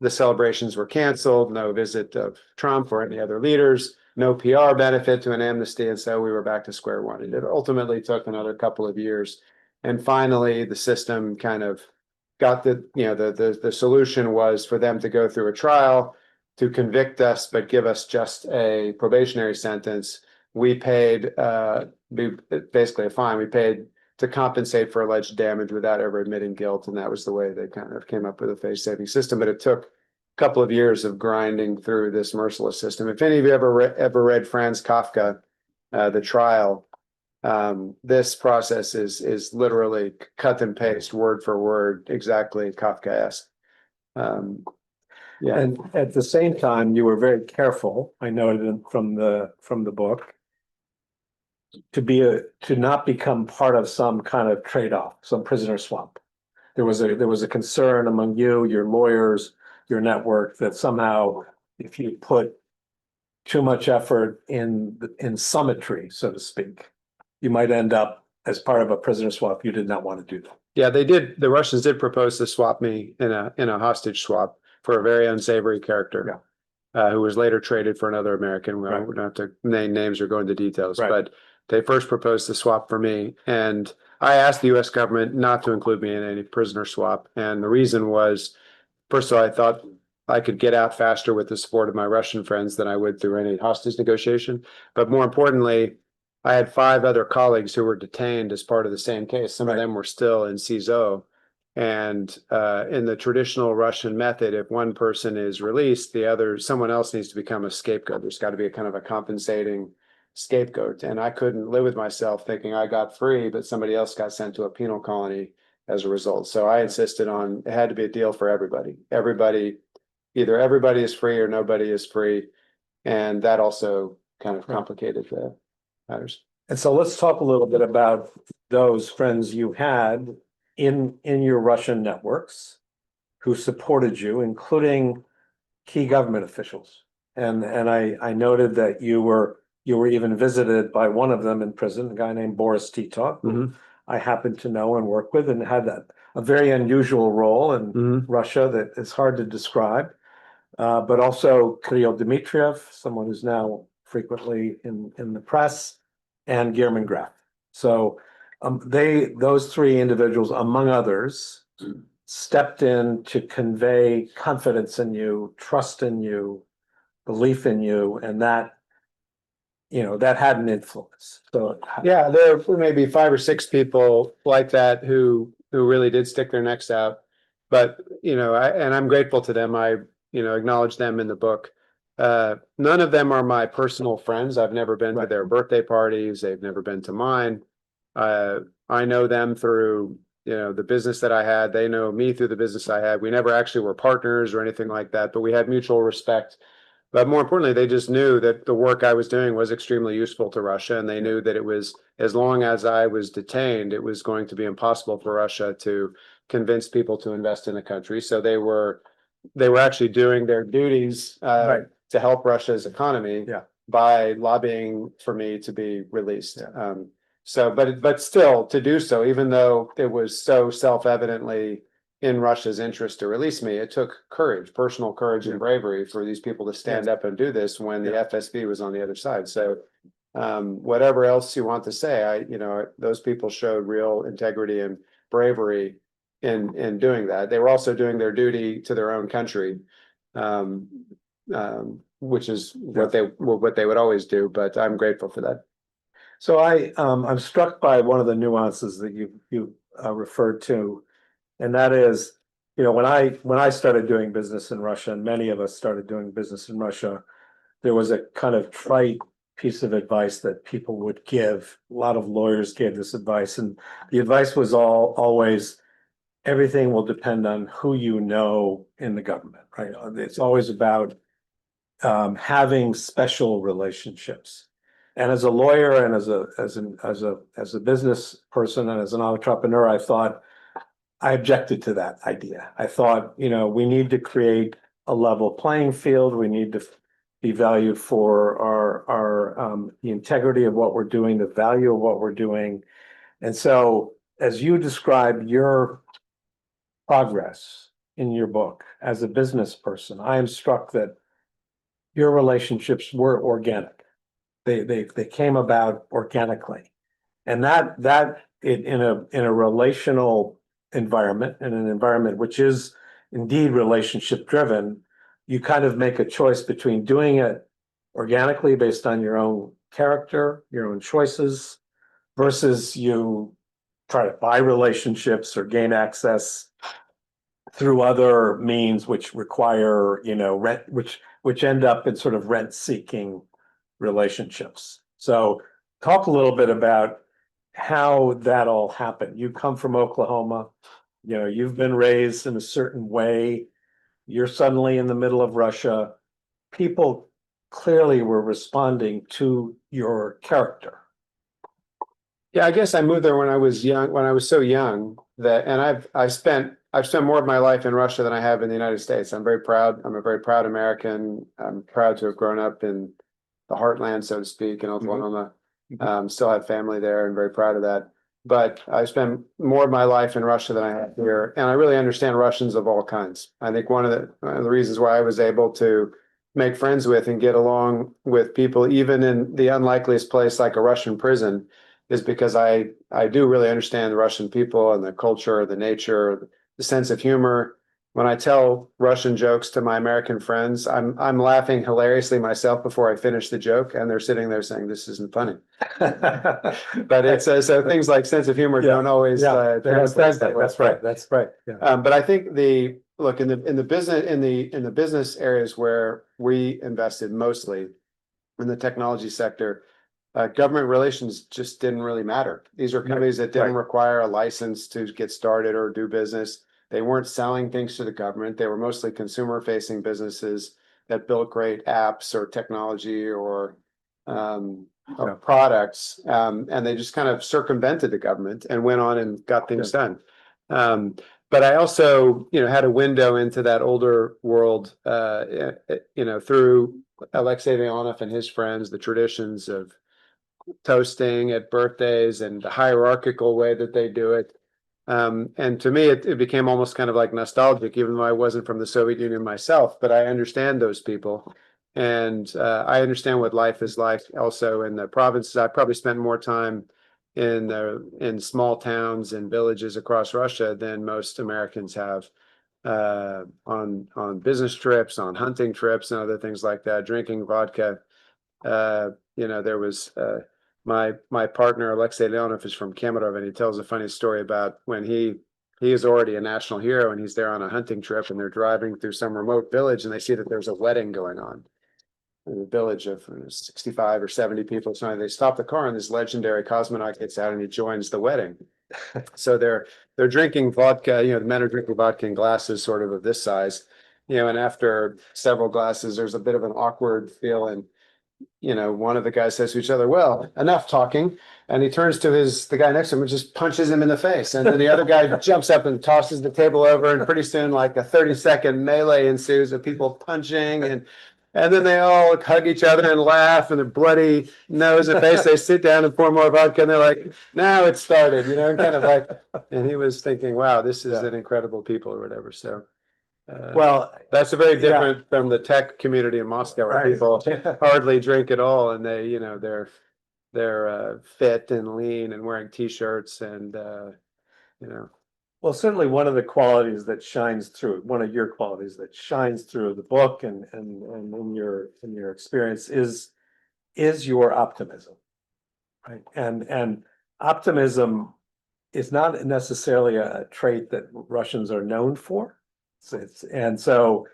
The celebrations were canceled, no visit of Trump or any other leaders, no PR benefit to an amnesty. And so we were back to square one. And it ultimately took another couple of years. And finally, the system kind of got the solution was for them to go through a trial to convict us, but give us just a probationary sentence. We paid basically a fine. We paid to compensate for alleged damage without ever admitting guilt. And that was the way they kind of came up with a face-saving system. But it took a couple of years of grinding through this merciless system. If any of you ever read Franz Kafka, The Trial, this process is literally cut and paste, word for word, exactly Kafkaesque. Yeah. And at the same time, you were very careful, I noted from the book, to not become part of some kind of trade-off, some prisoner swap. There was a concern among you, your lawyers, your network, that somehow if you put too much effort in symmetry, so to speak, you might end up as part of a prisoner swap. You did not want to do that. Yeah, they did. The Russians did propose to swap me in a hostage swap for a very unsavory character, who was later traded for another American. We don't have to name names or go into details, but they first proposed to swap for me. And I asked the US government not to include me in any prisoner swap. And the reason was, first of all, I thought I could get out faster with the support of my Russian friends than I would through any hostage negotiation. But more importantly, I had 5 other colleagues who were detained as part of the same case. Some of them were still in CISO. And in the traditional Russian method, if one person is released, someone else needs to become a scapegoat. There's got to be a kind of a compensating scapegoat. And I couldn't live with myself thinking I got free, but somebody else got sent to a penal colony as a result. So I insisted on it had to be a deal for everybody. Either everybody is free or nobody is free. And that also kind of complicated the matters. And so let's talk a little bit about those friends you had in your Russian networks who supported you, including key government officials. And I noted that you were even visited by one of them in prison, a guy named Boris Titov, who I happened to know and work with, and had a very unusual role in Russia that is hard to describe. But also Kirill Dmitriev, someone who's now frequently in the press, and German Graf. So those 3 individuals, among others, stepped in to convey confidence in you, trust in you, belief in you, and that had an influence. So yeah, there were maybe 5 or 6 people like that who really did stick their necks out. But I'm grateful to them. I acknowledge them in the book. None of them are my personal friends. I've never been to their birthday parties. They've never been to mine. I know them through, the business that I had. They know me through the business I had. We never actually were partners or anything like that, but we had mutual respect. But more importantly, they just knew that the work I was doing was extremely useful to Russia. And they knew that it was, as long as I was detained, it was going to be impossible for Russia to convince people to invest in the country. So they were actually doing their duties to help Russia's economy by lobbying for me to be released. But still to do so, even though it was so self-evidently in Russia's interest to release me, it took courage, personal courage and bravery for these people to stand up and do this when the FSB was on the other side. So whatever else you want to say, those people showed real integrity and bravery in doing that. They were also doing their duty to their own country, which is what they would always do. But I'm grateful for that. So I'm struck by one of the nuances that you referred to, and that is, when I started doing business in Russia, and many of us started doing business in Russia, there was a kind of trite piece of advice that people would give. A lot of lawyers gave this advice, and the advice was always, everything will depend on who you know in the government, right? It's always about having special relationships. And as a lawyer and as a business person and as an entrepreneur, I thought I objected to that idea. I thought, we need to create a level playing field. We need to be valued for the integrity of what we're doing, the value of what we're doing. And so as you describe your progress in your book as a business person, I am struck that your relationships were organic. They came about organically. And that in a relational environment, in an environment which is indeed relationship driven, you kind of make a choice between doing it organically based on your own character, your own choices, versus you try to buy relationships or gain access through other means which require, rent, which end up in sort of rent-seeking relationships. So talk a little bit about how that all happened. You come from Oklahoma, you've been raised in a certain way. You're suddenly in the middle of Russia. People clearly were responding to your character. Yeah, I guess I moved there when I was young, when I was so young that, and I've spent more of my life in Russia than I have in the United States. I'm very proud. I'm a very proud American. I'm proud to have grown up in the heartland, so to speak, in Oklahoma. Still have family there and very proud of that. But I spent more of my life in Russia than I have here, and I really understand Russians of all kinds. I think one of the reasons why I was able to make friends with and get along with people, even in the unlikeliest place like a Russian prison, is because I do really understand the Russian people and the culture, the nature, the sense of humor. When I tell Russian jokes to my American friends, I'm laughing hilariously myself before I finish the joke, and they're sitting there saying, "This isn't funny." But it's so things like sense of humor don't always translate that way. That's right. That's right. Yeah. But I think in the business areas where we invested mostly in the technology sector, government relations just didn't really matter. These are companies that didn't require a license to get started or do business. They weren't selling things to the government. They were mostly consumer-facing businesses that built great apps or technology or products, and they just kind of circumvented the government and went on and got things done. But I also, had a window into that older world, through Alexei Leonov and his friends, the traditions of toasting at birthdays and the hierarchical way that they do it. And to me, it became almost kind of like nostalgic, even though I wasn't from the Soviet Union myself, but I understand those people. And I understand what life is like also in the provinces. I probably spent more time in small towns and villages across Russia than most Americans have, on business trips, on hunting trips and other things like that, drinking vodka. There was my partner, Alexei Leonov, is from Kemerov, and he tells a funny story about when he is already a national hero and he's there on a hunting trip and they're driving through some remote village and they see that there's a wedding going on in a village of 65 or 70 people. So they stop the car and this legendary cosmonaut gets out and he joins the wedding. So they're drinking vodka, the men are drinking vodka in glasses sort of this size, and after several glasses, there's a bit of an awkward feel, and one of the guys says to each other, "Well, enough talking." And he turns to the guy next to him and just punches him in the face. And then the other guy jumps up and tosses the table over. And pretty soon, like a 30-second melee ensues of people punching. And then they all hug each other and laugh, and their bloody nose and face. They sit down and pour more vodka. And they're like, "Now it started," kind of like. And he was thinking, "Wow, this is an incredible people," or whatever. So. Well, that's a very different from the tech community in Moscow, where people hardly drink at all, and they, they're fit and lean and wearing t-shirts, and Well, certainly one of the qualities that shines through, one of your qualities that shines through the book and in your experience is your optimism, right? And optimism is not necessarily a trait that Russians are known for. And so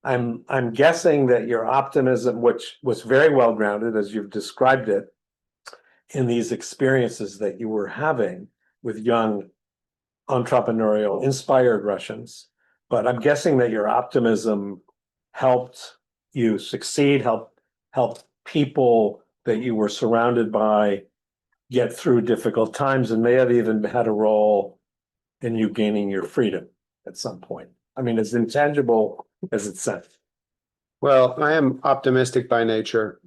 I'm guessing that your optimism, which was very well grounded as you've described it, in these experiences that you were having with young, entrepreneurial, inspired Russians, but I'm guessing that your optimism helped you succeed, helped people that you were surrounded by get through difficult times, and may have even had a role in you gaining your freedom at some point. I mean, as intangible as it sounds. Well, I am optimistic by nature.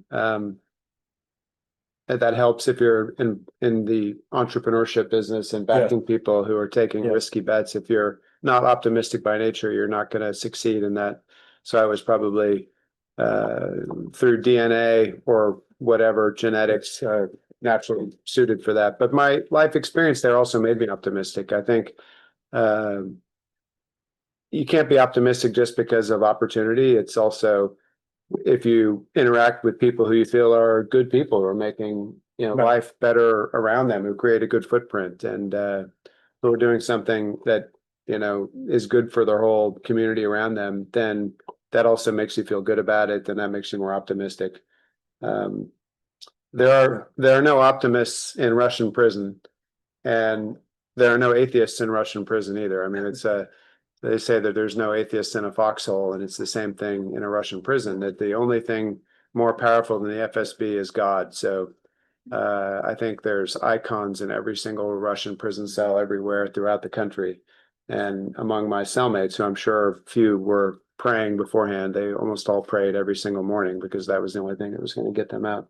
That helps if you're in the entrepreneurship business and backing people who are taking risky bets. If you're not optimistic by nature, you're not going to succeed in that. So I was probably through DNA or whatever genetics naturally suited for that. But my life experience there also made me optimistic. I think you can't be optimistic just because of opportunity. It's also if you interact with people who you feel are good people who are making life better around them, who create a good footprint and who are doing something that is good for their whole community around them, then that also makes you feel good about it, and that makes you more optimistic. There are no optimists in Russian prison, and there are no atheists in Russian prison either. I mean, they say that there's no atheist in a foxhole, and it's the same thing in a Russian prison, that the only thing more powerful than the FSB is God. So I think there's icons in every single Russian prison cell everywhere throughout the country. And among my cellmates, who I'm sure few were praying beforehand, they almost all prayed every single morning because that was the only thing that was going to get them out.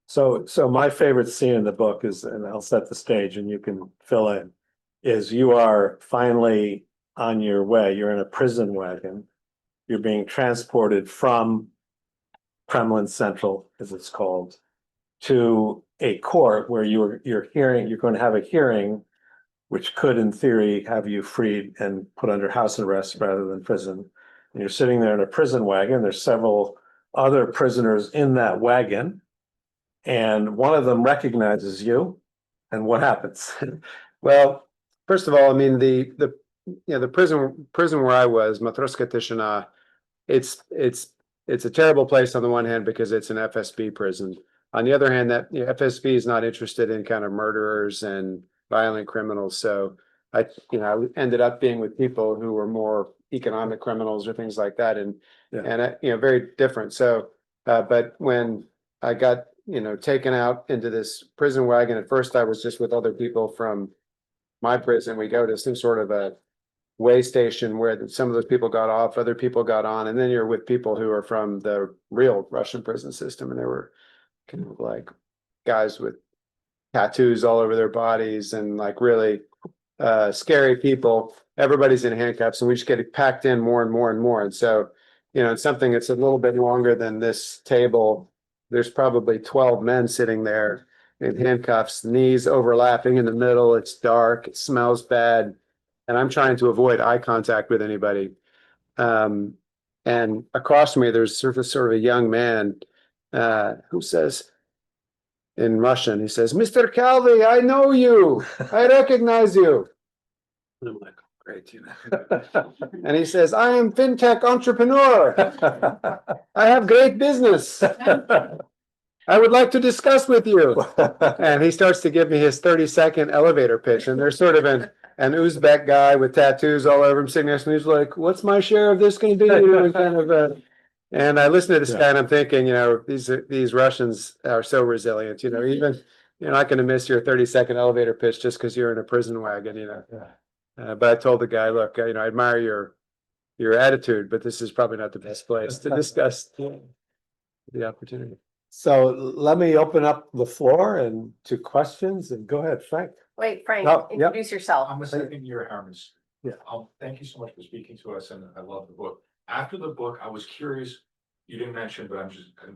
So my favorite scene in the book is, and I'll set the stage and you can fill in, is you are finally on your way. You're in a prison wagon. You're being transported from Kremlin Central, as it's called, to a court where you're going to have a hearing, which could, in theory, have you freed and put under house arrest rather than prison. And you're sitting there in a prison wagon. There's several other prisoners in that wagon, and one of them recognizes you. And what happens? Well, first of all, I mean the prison where I was, Matrosskaya Tishina, it's a terrible place on the one hand because it's an FSB prison. On the other hand, that FSB is not interested in kind of murderers and violent criminals. So I ended up being with people who were more economic criminals or things like that, and very different. So, but when I got taken out into this prison wagon, at first I was just with other people from my prison. We go to some sort of a way station where some of those people got off, other people got on, and then you're with people who are from the real Russian prison system, and there were kind of like guys with tattoos all over their bodies and like really scary people. Everybody's in handcuffs, and we just get packed in more and more and more. And so, it's something that's a little bit longer than this table. There's probably 12 men sitting there in handcuffs, knees overlapping in the middle. It's dark, it smells bad, and I'm trying to avoid eye contact with anybody. And across from me, there's sort of a young man who says, in Russian, he says, "Mr. Calvey, I know you. I recognize you." And I'm like, great, And he says, "I am fintech entrepreneur. I have great business. I would like to discuss with you." And he starts to give me his 30-second elevator pitch. And there's sort of an Uzbek guy with tattoos all over him sitting next to me. He's like, "What's my share of this going to be?" And I listen to this guy and I'm thinking, these Russians are so resilient, even you're not going to miss your 30-second elevator pitch just because you're in a prison wagon, But I told the guy, look, I admire your attitude, but this is probably not the best place to discuss the opportunity. So let me open up the floor and to questions, and go ahead, Frank. Wait, Frank, Oh, yep. introduce yourself. I'm a second year Harriman. Yeah. Thank you so much for speaking to us, and I love the book. After the book, I was curious, you didn't mention, but I'm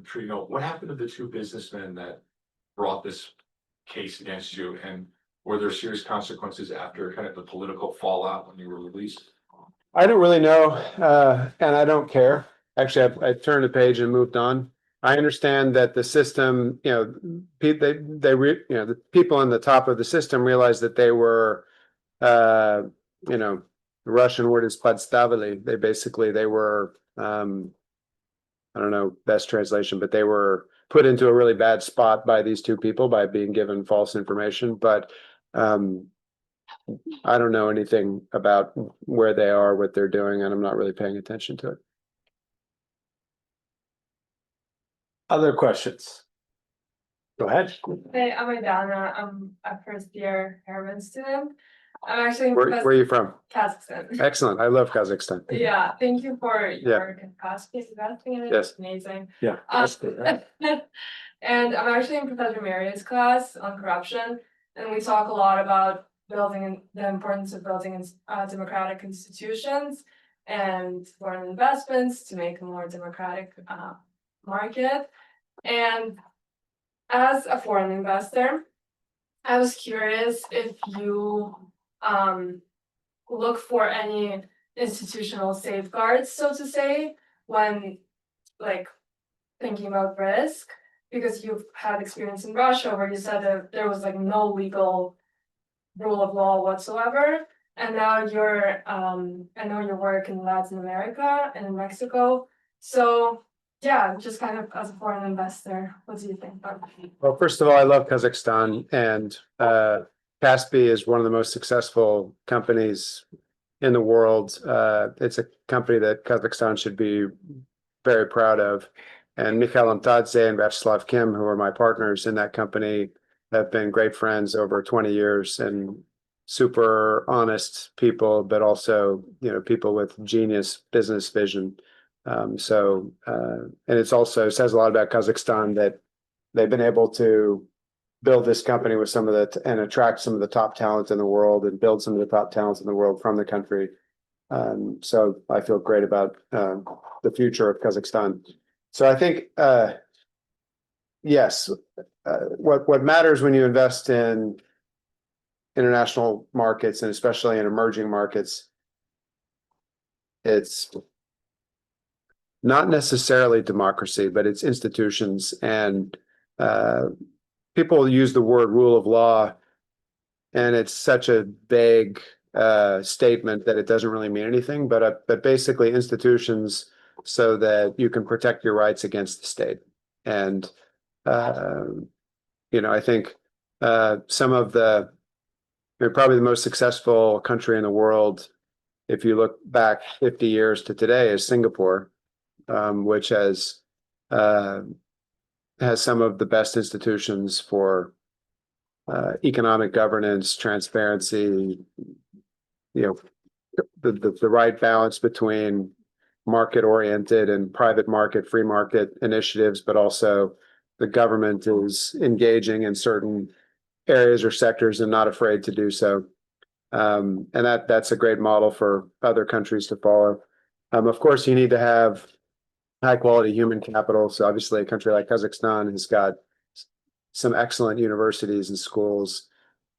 sure you know, what happened to the two businessmen that brought this case against you, and were there serious consequences after kind of the political fallout when you were released? I don't really know, and I don't care. Actually, I turned the page and moved on. I understand that the system, the people on the top of the system realized that they were, the Russian word is podstavili. They were, I don't know, best translation, but they were put into a really bad spot by these two people by being given false information. But I don't know anything about where they are, what they're doing, and I'm not really paying attention to it. Other questions? Go ahead. Hey, I'm Adana. I'm a first year Harriman student. I'm actually in Where are you from? Kazakhstan. Excellent. I love Kazakhstan. Yeah, thank you for your capacity investing in it. Yes. It's amazing. Yeah. That's good, right? And I'm actually in Professor Maria's class on corruption, and we talk a lot about the importance of building democratic institutions and foreign investments to make a more democratic market. And as a foreign investor, I was curious if you look for any institutional safeguards, so to say, when like thinking about risk, because you've had experience in Russia where you said that there was like no legal rule of law whatsoever. And now I know your work in Latin America and in Mexico. So yeah, just kind of as a foreign investor, what do you think about that? Well, first of all, I love Kazakhstan, and Kaspi is one of the most successful companies in the world. It's a company that Kazakhstan should be very proud of. And Mikhail Amtadze and Vyacheslav Kim, who are my partners in that company, have been great friends over 20 years and super honest people, but also, people with genius business vision. And it's also says a lot about Kazakhstan that they've been able to build this company with and attract some of the top talent in the world and build some of the top talents in the world from the country. So I feel great about the future of Kazakhstan. So I think, yes, what matters when you invest in international markets and especially in emerging markets, it's not necessarily democracy, but it's institutions. And people use the word rule of law, and it's such a vague statement that it doesn't really mean anything. But basically, institutions so that you can protect your rights against the state. And I think some of probably the most successful country in the world, if you look back 50 years to today, is Singapore, which has some of the best institutions for economic governance, transparency, the right balance between market-oriented and private market, free market initiatives, but also the government is engaging in certain areas or sectors and not afraid to do so. And that's a great model for other countries to follow. Of course, you need to have high quality human capital. So obviously a country like Kazakhstan has got some excellent universities and schools.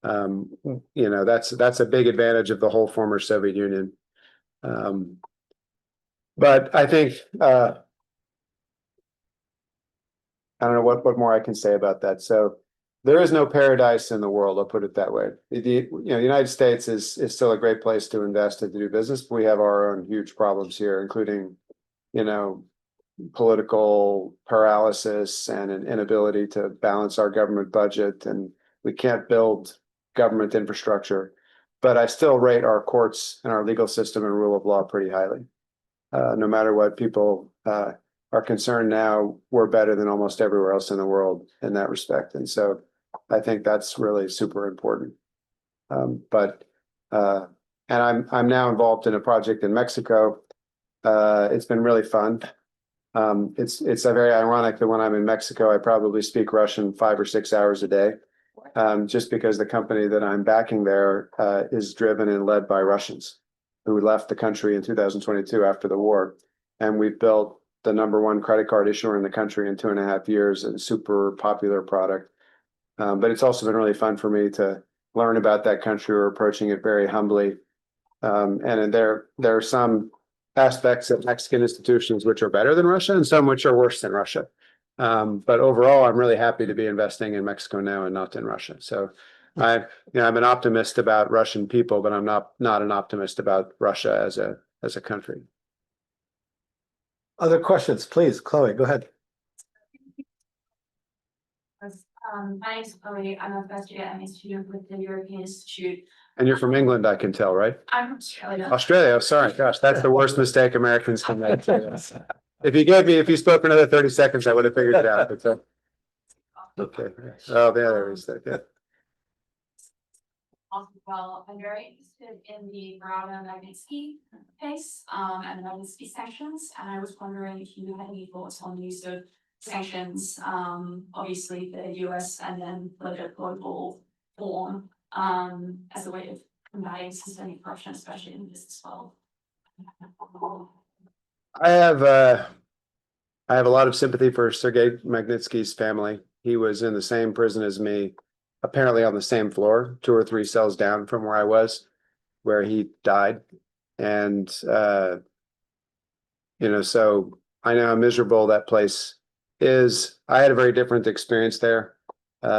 That's a big advantage of the whole former Soviet Union. But I think I don't know what more I can say about that. So there is no paradise in the world, I'll put it that way. The United States is still a great place to invest and to do business, but we have our own huge problems here, including, political paralysis and an inability to balance our government budget, and we can't build government infrastructure. But I still rate our courts and our legal system and rule of law pretty highly. No matter what people are concerned now, we're better than almost everywhere else in the world in that respect. And so I think that's really super important. And I'm now involved in a project in Mexico. It's been really fun. It's a very ironic that when I'm in Mexico, I probably speak Russian 5 or 6 hours a day, just because the company that I'm backing there is driven and led by Russians who left the country in 2022 after the war. And we've built the #1 credit card issuer in the country in 2.5 years, and a super popular product. But it's also been really fun for me to learn about that country. We're approaching it very humbly. And there are some aspects of Mexican institutions which are better than Russia and some which are worse than Russia. But overall, I'm really happy to be investing in Mexico now and not in Russia. So I'm an optimist about Russian people, but I'm not an optimist about Russia as a country. Other questions, please, Chloe, go ahead. My name is Chloe. I'm a first year MA student with the European Institute. And you're from England, I can tell, right? I'm from Australia. Australia, oh, sorry, gosh, that's the worst mistake Americans can make. If you spoke for another 30 seconds, I would have figured it out. But, okay. Oh, there is that. Yeah. Also, well, I'm very interested in the Magnitsky case, and the Magnitsky sanctions, and I was wondering if you had any thoughts on the use of sanctions, obviously the US and then the global form, as a way of combating systemic corruption, especially in the business world. I have a lot of sympathy for Sergei Magnitsky's family. He was in the same prison as me, apparently on the same floor, 2 or 3 cells down from where I was, where he died. And so I know how miserable that place is. I had a very different experience there,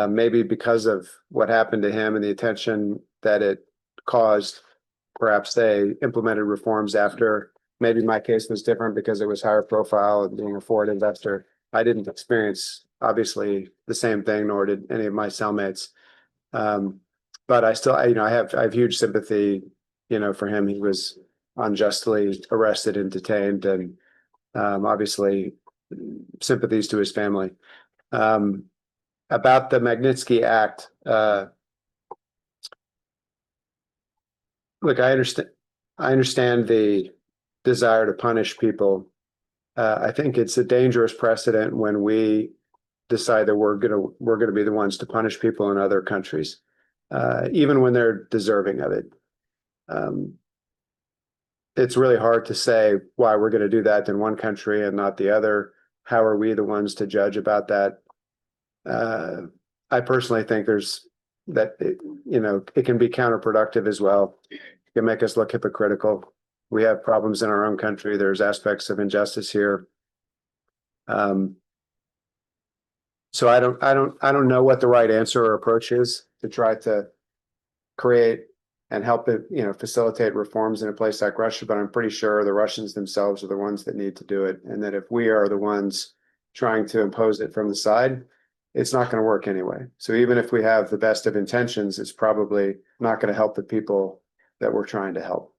maybe because of what happened to him and the attention that it caused. Perhaps they implemented reforms after. Maybe my case was different because it was higher profile and being a foreign investor. I didn't experience obviously the same thing, nor did any of my cellmates. But I still, I have huge sympathy, for him. He was unjustly arrested and detained, and obviously sympathies to his family. About the Magnitsky Act, look, I understand the desire to punish people. I think it's a dangerous precedent when we decide that we're gonna be the ones to punish people in other countries, even when they're deserving of it. It's really hard to say why we're going to do that in one country and not the other. How are we the ones to judge about that? I personally think it can be counterproductive as well. It can make us look hypocritical. We have problems in our own country. There's aspects of injustice here. So I don't know what the right answer or approach is to try to create and help it, facilitate reforms in a place like Russia. But I'm pretty sure the Russians themselves are the ones that need to do it. And that if we are the ones trying to impose it from the side, it's not going to work anyway. So even if we have the best of intentions, it's probably not going to help the people that we're trying to help.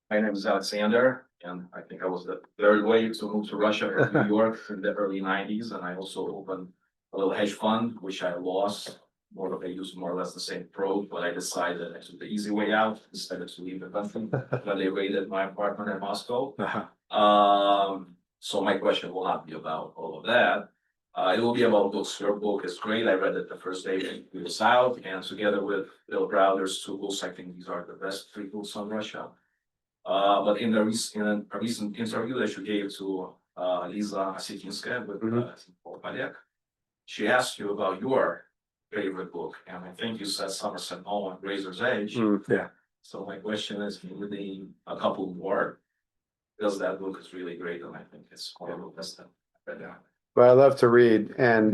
My name is Alexander, and I think I was the third wave to move to Russia from New York in the early 90s. And I also opened a little hedge fund, which I lost. I used more or less the same approach, but I decided I took the easy way out instead of to leave the country when they raided my apartment in Moscow. So my question will not be about all of that. It will be about books. Your book is great. I read it the first day it was out, and together with Bill Browder's 2 books, I think these are the best 3 books on Russia. But in a recent interview that you gave to Elise with Opaque, she asked you about your favorite book, and I think you said Somerset Maugham, Razor's Edge. Yeah. So my question is, can you name a couple more? Because that book is really great, and I think it's one of the best that I've read. Well, I love to read, and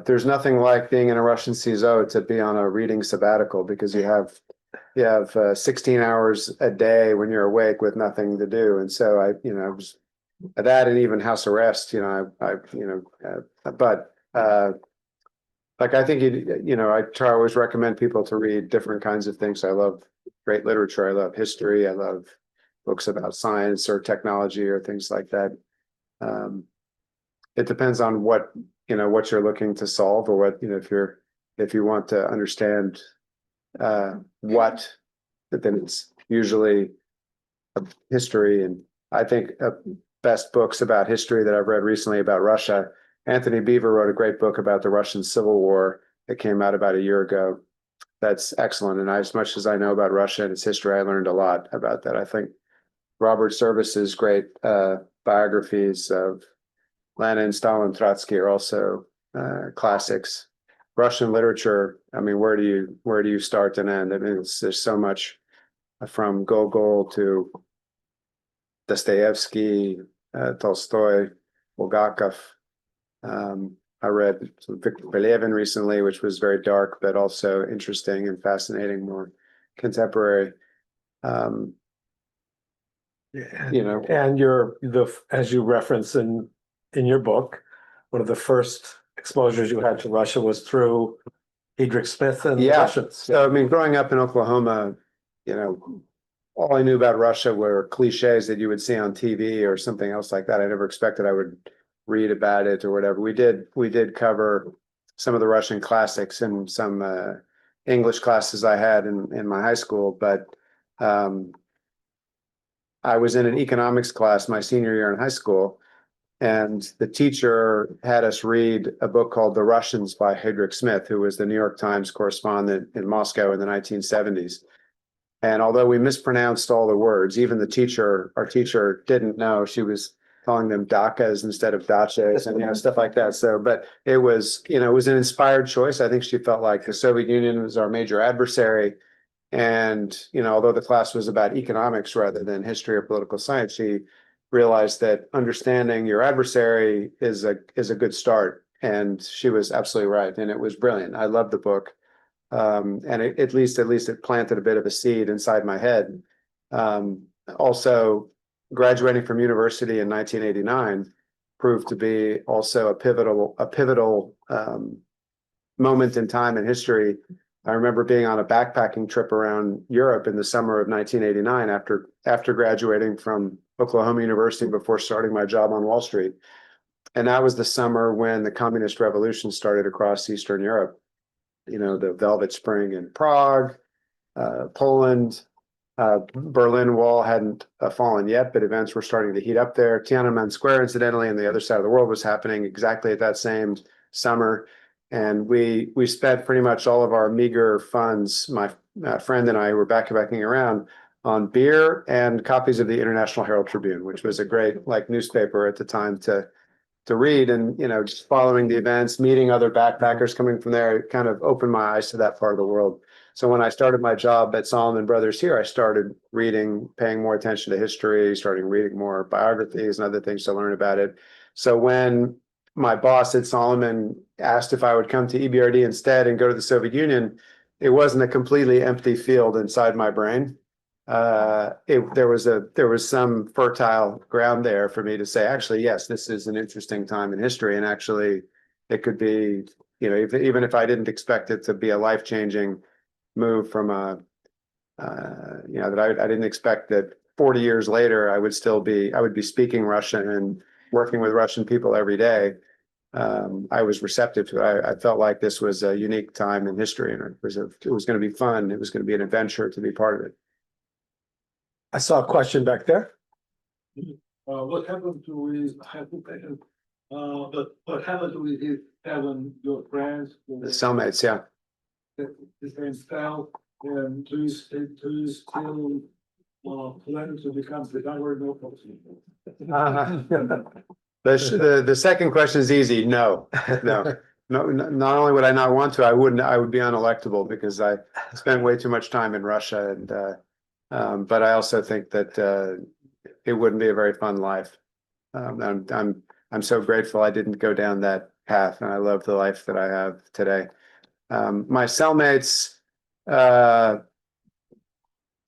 there's nothing like being in a Russian CISO to be on a reading sabbatical, because you have 16 hours a day when you're awake with nothing to do. And so I was that, and even house arrest, but like, I think I try to always recommend people to read different kinds of things. I love great literature. I love history. I love books about science or technology or things like that. It depends on what you're looking to solve, or what, if you want to understand what, then it's usually history. And I think best books about history that I've read recently about Russia, Anthony Beaver wrote a great book about the Russian Civil War that came out about a year ago. That's excellent. And as much as I know about Russia and its history, I learned a lot about that. I think Robert Service's great biographies of Lenin, Stalin, Trotsky are also classics. Russian literature, I mean, where do you start and end? I mean, there's so much, from Gogol to Dostoevsky, Tolstoy, Bulgakov. I read Victor Pelevin recently, which was very dark, but also interesting and fascinating, more contemporary. And as you reference in your book, one of the first exposures you had to Russia was through Friedrich Smith and the Russians. So, I mean, growing up in Oklahoma, all I knew about Russia were cliches that you would see on TV or something else like that. I never expected I would read about it or whatever. We did cover some of the Russian classics in some English classes I had in my high school, but I was in an economics class my senior year in high school, and the teacher had us read a book called The Russians by Heydrich Smith, who was the New York Times correspondent in Moscow in the 1970s. And although we mispronounced all the words, even our teacher didn't know. She was calling them dakas instead of dachas and stuff like that. So, but it was it was an inspired choice. I think she felt like the Soviet Union was our major adversary. And, although the class was about economics rather than history or political science, she realized that understanding your adversary is a good start. And she was absolutely right. And it was brilliant. I loved the book. And at least it planted a bit of a seed inside my head. Also, graduating from university in 1989 proved to be also a pivotal moment in time in history. I remember being on a backpacking trip around Europe in the summer of 1989 after graduating from Oklahoma University before starting my job on Wall Street. And that was the summer when the communist revolution started across Eastern Europe. The Velvet Spring in Prague, Poland, Berlin Wall hadn't fallen yet, but events were starting to heat up there. Tiananmen Square, incidentally, on the other side of the world was happening exactly at that same summer. And we spent pretty much all of our meager funds, my friend and I were backpacking around, on beer and copies of the International Herald Tribune, which was a great newspaper at the time to read. And just following the events, meeting other backpackers coming from there, it kind of opened my eyes to that part of the world. So when I started my job at Salomon Brothers here, I started reading, paying more attention to history, starting reading more biographies and other things to learn about it. So when my boss at Salomon asked if I would come to EBRD instead and go to the Soviet Union, it wasn't a completely empty field inside my brain. There was some fertile ground there for me to say, actually, yes, this is an interesting time in history, and actually, it could be, even if I didn't expect it to be a life-changing move from that I didn't expect that 40 years later I would be speaking Russian and working with Russian people every day. I was receptive to it. I felt like this was a unique time in history, and it was going to be fun. It was going to be an adventure to be part of it. I saw a question back there. What happened to his hypothetical? But what happened to his having your friends? The cellmates, yeah. The same style, and do you still plan to become the downward no policy? The second question is easy. No. Not only would I not want to, I would be unelectable because I spent way too much time in Russia, and but I also think that it wouldn't be a very fun life. I'm so grateful I didn't go down that path, and I love the life that I have today. My cellmates,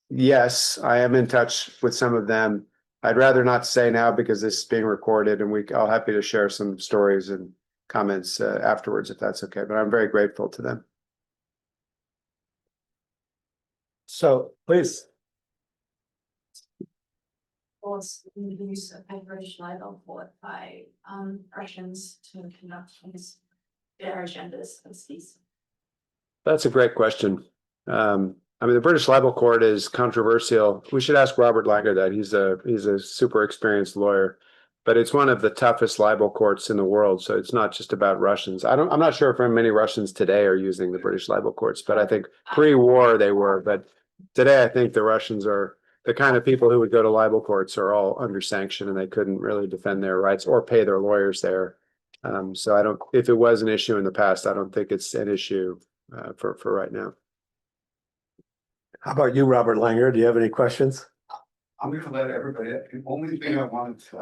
yes, I am in touch with some of them. I'd rather not say now because this is being recorded, and I'll happy to share some stories and comments afterwards if that's okay. But I'm very grateful to them. So please. Was the use of a British libel fought by Russians to conduct their agendas as these? That's a great question. The British libel court is controversial. We should ask Robert Langer that. He's a super experienced lawyer, but it's one of the toughest libel courts in the world. So it's not just about Russians. I'm not sure if many Russians today are using the British libel courts, but I think pre-war they were. But today I think the Russians are the kind of people who would go to libel courts are all under sanction, and they couldn't really defend their rights or pay their lawyers there. So if it was an issue in the past, I don't think it's an issue for right now. How about you, Robert Langer? Do you have any questions? I'm gonna let everybody, the only thing I wanted to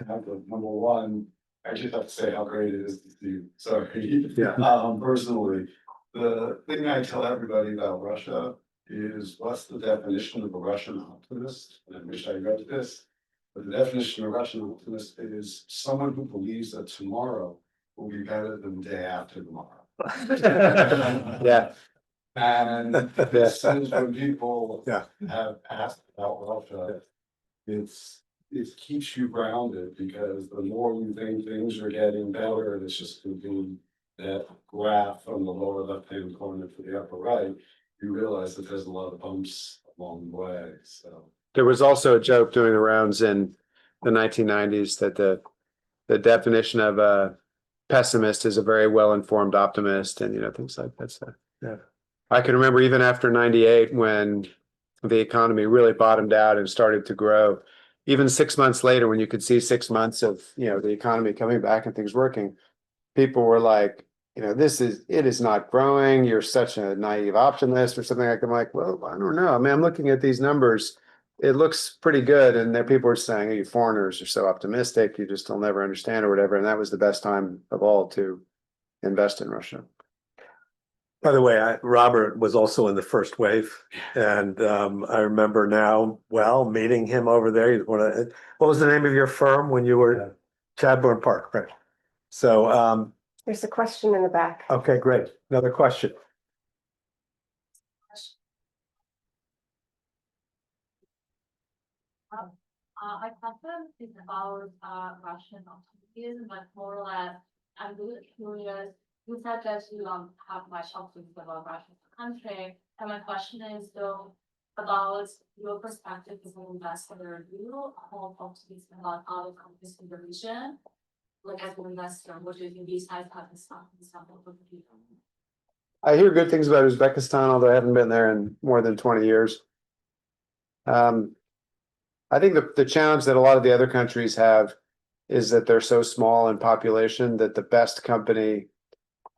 have was number one, I just have to say how great it is to see you, sorry. Yeah. Personally, the thing I tell everybody about Russia is what's the definition of a Russian optimist? And I wish I read this, but the definition of a Russian optimist is someone who believes that tomorrow will be better than the day after tomorrow. Yeah. And since when people Yeah. have asked about Russia, it keeps you grounded because the more you think things are getting better, it's just going to be that graph from the lower left-hand corner to the upper right, you realize that there's a lot of bumps along the way, so. There was also a joke doing the rounds in the 1990s that the definition of a pessimist is a very well-informed optimist, and things like that. So Yeah. I can remember even after 98 when the economy really bottomed out and started to grow. Even 6 months later, when you could see 6 months of the economy coming back and things working, people were like, it is not growing. You're such a naive optimist or something like that. I'm like, well, I don't know. I mean, I'm looking at these numbers. It looks pretty good. And there people were saying, you foreigners are so optimistic. You just will never understand or whatever. And that was the best time of all to invest in Russia. By the way, Robert was also in the first wave, and I remember now meeting him over there. He's what was the name of your firm when you were Chadbourne Park, right? So There's a question in the back. okay, great. Another question. I thought it's about Russian optimism, but more or less, I'm really curious. You said that you don't have much optimism about Russia as a country, and my question is though about your perspective as an investor. Do you hold optimism about other countries in the region? Like as an investor, what do you think besides Pakistan and stuff like that? I hear good things about Uzbekistan, although I haven't been there in more than 20 years. I think the challenge that a lot of the other countries have is that they're so small in population that the best company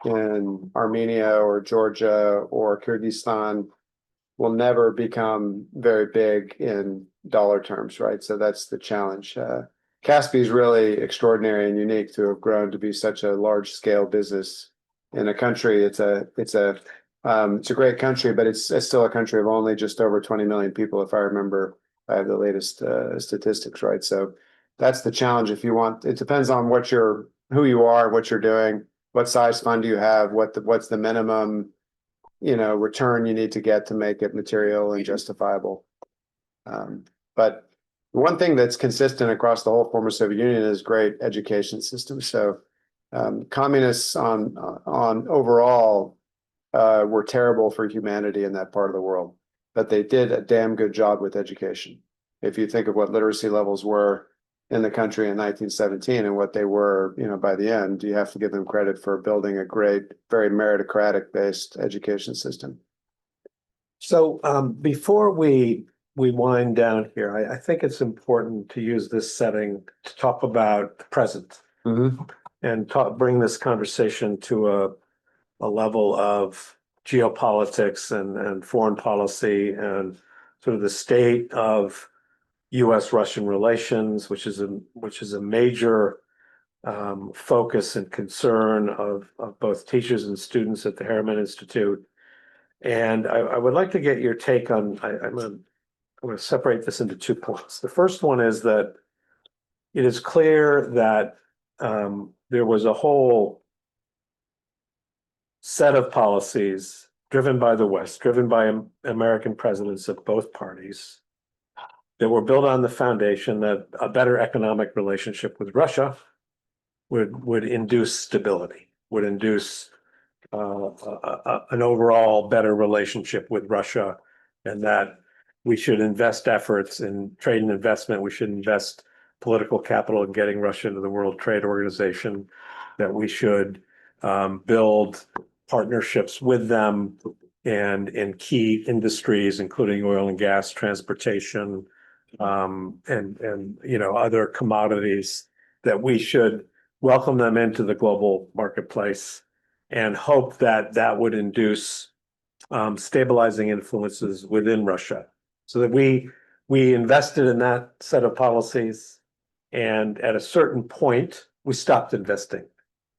in Armenia or Georgia or Kyrgyzstan will never become very big in dollar terms, right? So that's the challenge. Kaspi is really extraordinary and unique to have grown to be such a large scale business in a country. It's a great country, but it's still a country of only just over 20 million people, if I remember. I have the latest statistics, right? So that's the challenge. If you want, it depends on who you are, what you're doing, what size fund do you have, what's the minimum, return you need to get to make it material and justifiable. But one thing that's consistent across the whole former Soviet Union is great education system. So communists on overall were terrible for humanity in that part of the world, but they did a damn good job with education. If you think of what literacy levels were in the country in 1917 and what they were, by the end, you have to give them credit for building a great, very meritocratic based education system. So before we wind down here, I think it's important to use this setting to talk about the present and bring this conversation to a level of geopolitics and foreign policy and sort of the state of U.S.-Russian relations, which is a major focus and concern of both teachers and students at the Harriman Institute. And I would like to get your take on. I'm going to separate this into 2 points. The first one is that it is clear that there was a whole set of policies driven by the West, driven by American presidents of both parties, that were built on the foundation that a better economic relationship with Russia would induce stability, would induce an overall better relationship with Russia, and that we should invest efforts in trade and investment. We should invest political capital in getting Russia into the World Trade Organization, that we should build partnerships with them and in key industries, including oil and gas, transportation, and other commodities, that we should welcome them into the global marketplace and hope that that would induce stabilizing influences within Russia, so that we invested in that set of policies, and at a certain point we stopped investing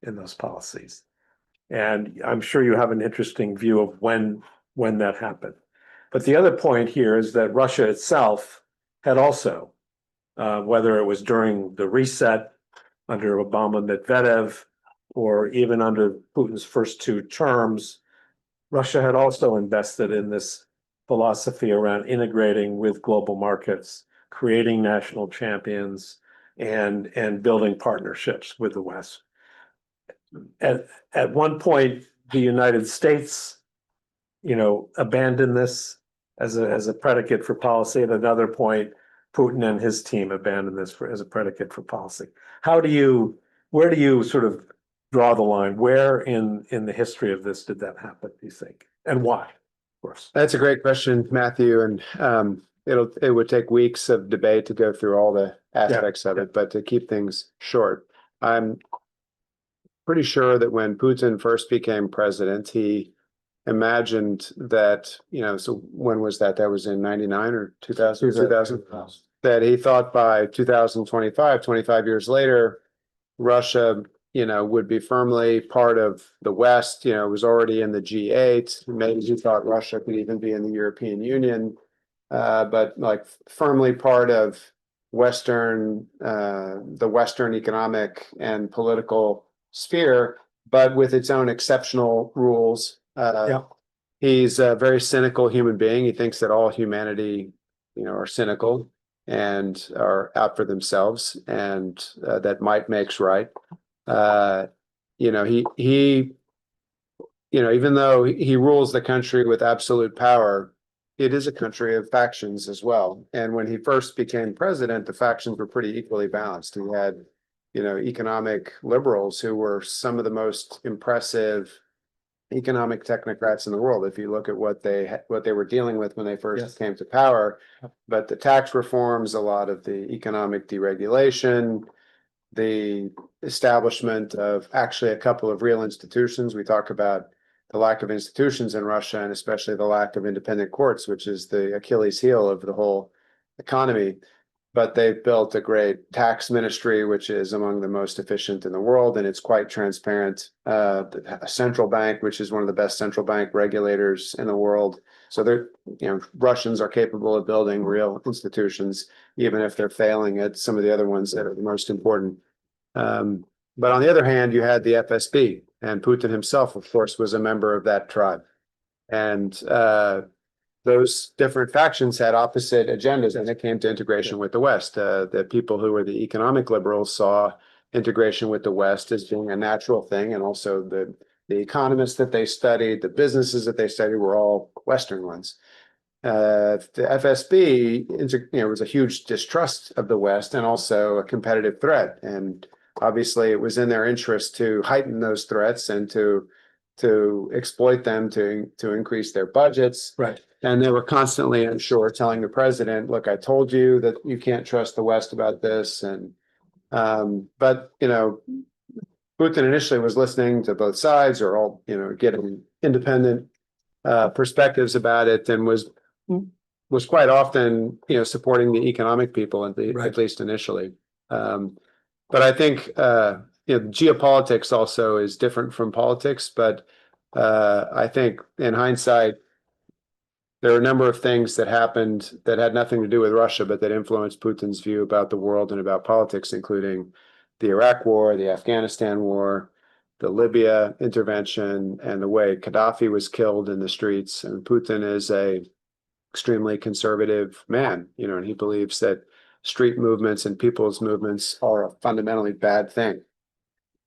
in those policies. And I'm sure you have an interesting view of when that happened. But the other point here is that Russia itself had also, whether it was during the reset under Obama Medvedev or even under Putin's first 2 terms, Russia had also invested in this philosophy around integrating with global markets, creating national champions, and building partnerships with the West. at one point, the United States, abandoned this as a predicate for policy. At another point, Putin and his team abandoned this as a predicate for policy. Where do you sort of draw the line? Where in the history of this did that happen, do you think? And why, of course? That's a great question, Matthew, and it would take weeks of debate to go through all the aspects of it, but to keep things short, I'm pretty sure that when Putin first became president, he imagined that, so when was that? That was in 99 or 2000, 2000, that he thought by 2025, 25 years later, Russia, would be firmly part of the West. It was already in the G8. Maybe he thought Russia could even be in the European Union, but like firmly part of the Western economic and political sphere, but with its own exceptional rules. He's a very cynical human being. He thinks that all humanity, are cynical and are out for themselves, and that might makes right. Even though he rules the country with absolute power, it is a country of factions as well. And when he first became president, the factions were pretty equally balanced. He had, economic liberals who were some of the most impressive economic technocrats in the world. If you look at what they were dealing with when they first came to power, but the tax reforms, a lot of the economic deregulation, the establishment of actually a couple of real institutions. We talk about the lack of institutions in Russia, and especially the lack of independent courts, which is the Achilles heel of the whole economy. But they've built a great tax ministry, which is among the most efficient in the world, and it's quite transparent. A central bank, which is one of the best central bank regulators in the world. So Russians are capable of building real institutions, even if they're failing at some of the other ones that are the most important. But on the other hand, you had the FSB, and Putin himself, of course, was a member of that tribe. And those different factions had opposite agendas when it came to integration with the West. The people who were the economic liberals saw integration with the West as being a natural thing, and also the economists that they studied, the businesses that they studied were all Western ones. The FSB, was a huge distrust of the West and also a competitive threat. And obviously, it was in their interest to heighten those threats and to exploit them to increase their budgets. Right. And they were constantly unsure, telling the president, "Look, I told you that you can't trust the West about this." And but Putin initially was listening to both sides, or all getting independent perspectives about it, and was quite often supporting the economic people at least initially. But I think geopolitics also is different from politics. But I think in hindsight, there are a number of things that happened that had nothing to do with Russia, but that influenced Putin's view about the world and about politics, including the Iraq War, the Afghanistan War, the Libya intervention, and the way Gaddafi was killed in the streets. And Putin is a extremely conservative man, and he believes that street movements and people's movements are a fundamentally bad thing.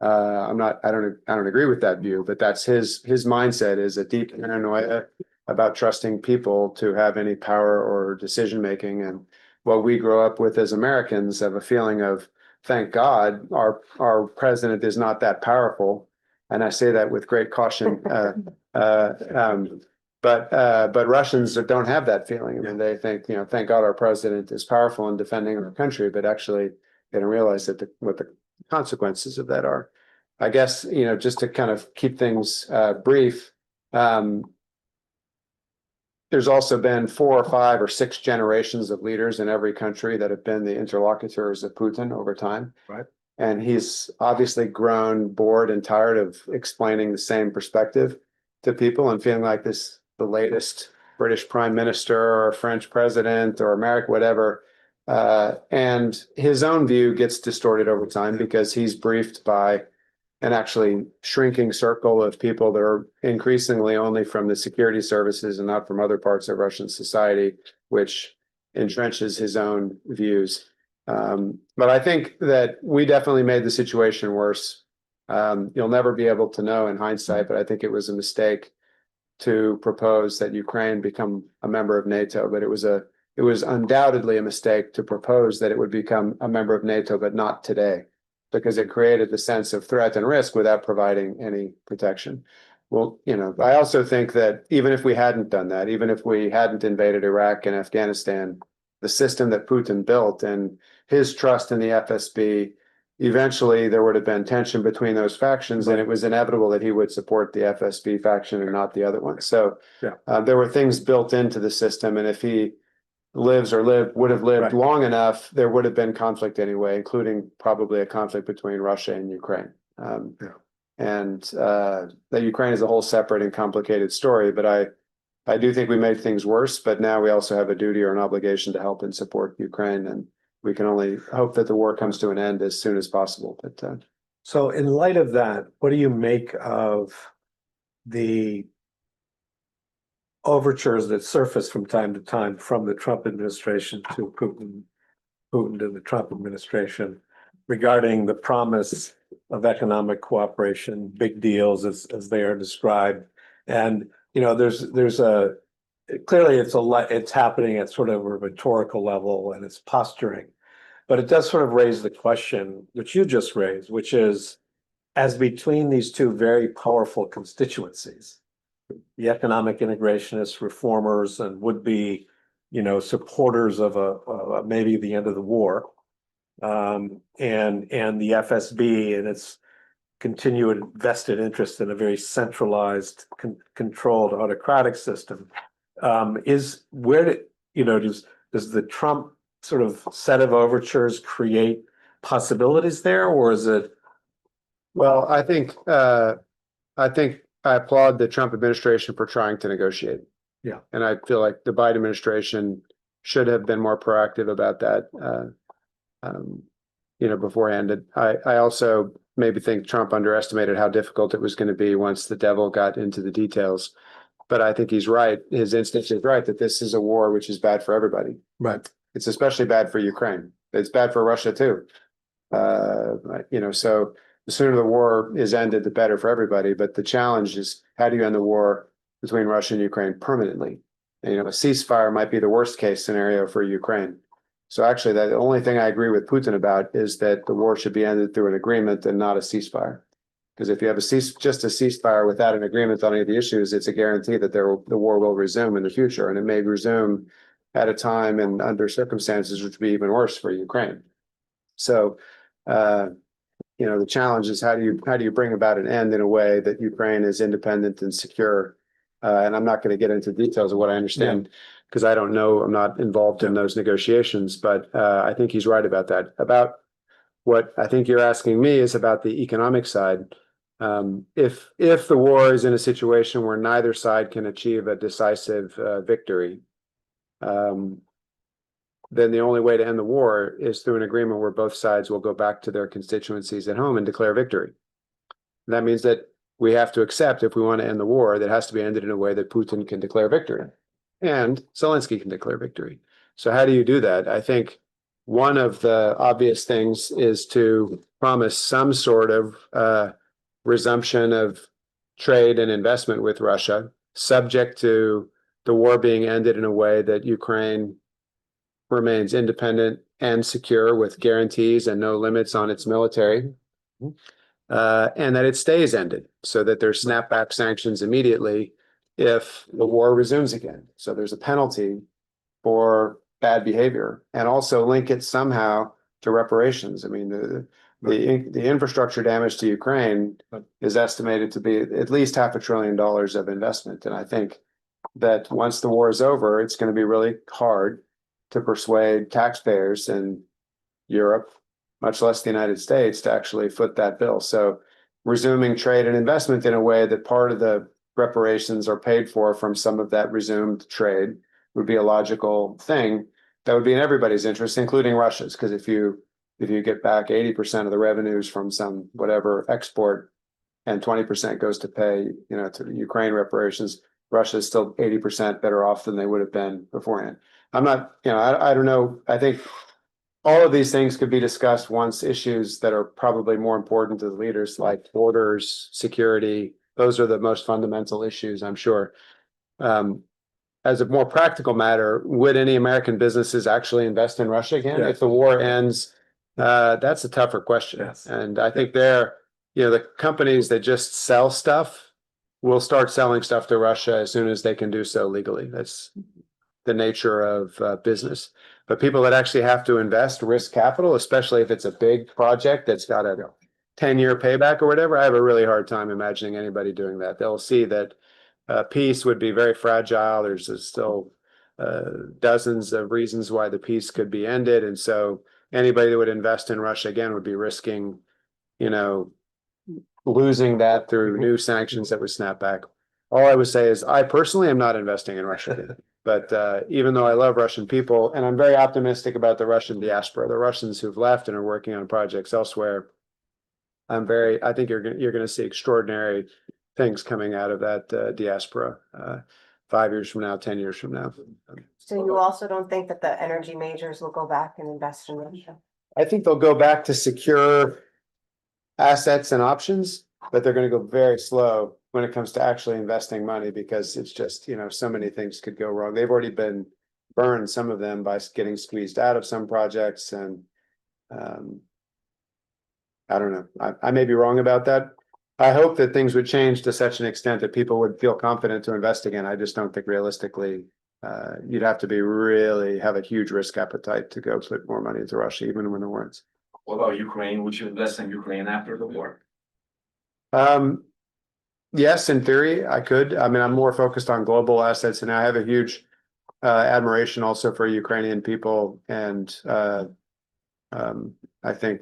I don't agree with that view, but that's his mindset is a deep paranoia about trusting people to have any power or decision making. And what we grow up with as Americans have a feeling of, thank God, our president is not that powerful. And I say that with great caution. But Russians don't have that feeling. I mean, they think, thank God our president is powerful in defending our country, but actually they don't realize that what the consequences of that are. I guess, just to kind of keep things brief, there's also been 4 or 5 or 6 generations of leaders in every country that have been the interlocutors of Putin over time. Right. And he's obviously grown bored and tired of explaining the same perspective to people and feeling like the latest British prime minister or French president or American, whatever. And his own view gets distorted over time because he's briefed by an actually shrinking circle of people that are increasingly only from the security services and not from other parts of Russian society, which entrenches his own views. But I think that we definitely made the situation worse You'll never be able to know in hindsight, but I think it was a mistake to propose that Ukraine become a member of NATO, but it was undoubtedly a mistake to propose that it would become a member of NATO, but not today, because it created the sense of threat and risk without providing any protection. Well, I also think that even if we hadn't done that, even if we hadn't invaded Iraq and Afghanistan, the system that Putin built and his trust in the FSB, eventually there would have been tension between those factions, and it was inevitable that he would support the FSB faction and not the other one. So there were things built into the system, and if he would have lived long enough, there would have been conflict anyway, including probably a conflict between Russia and Ukraine. And that Ukraine is a whole separate and complicated story, but I do think we made things worse, but now we also have a duty or an obligation to help and support Ukraine, and we can only hope that the war comes to an end as soon as possible. But so in light of that, what do you make of the overtures that surface from time to time from the Trump administration to Putin to the Trump administration regarding the promise of economic cooperation, big deals as they are described? And there's a clearly it's happening at sort of a rhetorical level, and it's posturing, but it does sort of raise the question which you just raised, which is, as between these two very powerful constituencies, the economic integrationists, reformers, and would-be, supporters of maybe the end of the war, and the FSB and its continued vested interest in a very centralized, controlled autocratic system, does the Trump sort of set of overtures create possibilities there, or is it? Well, I think I applaud the Trump administration for trying to negotiate. Yeah. And I feel like the Biden administration should have been more proactive about that, beforehand. I also maybe think Trump underestimated how difficult it was going to be once the devil got into the details. But I think he's right. His instinct is right that this is a war which is bad for everybody. Right. It's especially bad for Ukraine. It's bad for Russia too. So the sooner the war is ended, the better for everybody. But the challenge is, how do you end the war between Russia and Ukraine permanently? And, a ceasefire might be the worst case scenario for Ukraine. So actually, the only thing I agree with Putin about is that the war should be ended through an agreement and not a ceasefire. Because if you have just a ceasefire without an agreement on any of the issues, it's a guarantee that the war will resume in the future, and it may resume at a time and under circumstances which would be even worse for Ukraine. So, the challenge is, how do you bring about an end in a way that Ukraine is independent and secure? And I'm not going to get into details of what I understand, because I don't know. I'm not involved in those negotiations, but I think he's right about that. About what I think you're asking me is about the economic side. If the war is in a situation where neither side can achieve a decisive victory, then the only way to end the war is through an agreement where both sides will go back to their constituencies at home and declare victory. And that means that we have to accept, if we want to end the war, that has to be ended in a way that Putin can declare victory and Zelensky can declare victory. So how do you do that? I think one of the obvious things is to promise some sort of resumption of trade and investment with Russia, subject to the war being ended in a way that Ukraine remains independent and secure, with guarantees and no limits on its military, and that it stays ended, so that there's snapback sanctions immediately if the war resumes again. So there's a penalty for bad behavior, and also link it somehow to reparations. I mean, the infrastructure damage to Ukraine is estimated to be at least $500 billion of investment. And I think that once the war is over, it's going to be really hard to persuade taxpayers in Europe, much less the United States, to actually foot that bill. So resuming trade and investment in a way that part of the reparations are paid for from some of that resumed trade would be a logical thing that would be in everybody's interest, including Russia's. Because if you get back 80% of the revenues from some whatever export, and 20% goes to pay, to the Ukraine reparations, Russia is still 80% better off than they would have been beforehand. I'm not, I don't know. I think all of these things could be discussed once issues that are probably more important to the leaders, like borders, security. Those are the most fundamental issues, I'm sure. As a more practical matter, would any American businesses actually invest in Russia again Yeah. if the war ends? That's a tougher question. Yes. And I think the companies that just sell stuff will start selling stuff to Russia as soon as they can do so legally. That's the nature of business. But people that actually have to invest risk capital, especially if it's a big project that's got a 10-year payback or whatever, I have a really hard time imagining anybody doing that. They'll see that peace would be very fragile. There's still dozens of reasons why the peace could be ended. And so anybody that would invest in Russia again would be risking, losing that through new sanctions that would snap back. All I would say is I personally am not investing in Russia. But even though I love Russian people, and I'm very optimistic about the Russian diaspora, the Russians who've left and are working on projects elsewhere, I think you're going to see extraordinary things coming out of that diaspora 5 years from now, 10 years from now. So you also don't think that the energy majors will go back and invest in Russia? I think they'll go back to secure assets and options, but they're going to go very slow when it comes to actually investing money because it's just, so many things could go wrong. They've already been burned, some of them, by getting squeezed out of some projects. And I don't know. I may be wrong about that. I hope that things would change to such an extent that people would feel confident to invest again. I just don't think realistically you'd have to really have a huge risk appetite to go put more money into Russia, even when there weren't. What about Ukraine? Would you invest in Ukraine after the war? Yes, in theory, I could. I mean, I'm more focused on global assets, and I have a huge admiration also for Ukrainian people. And I think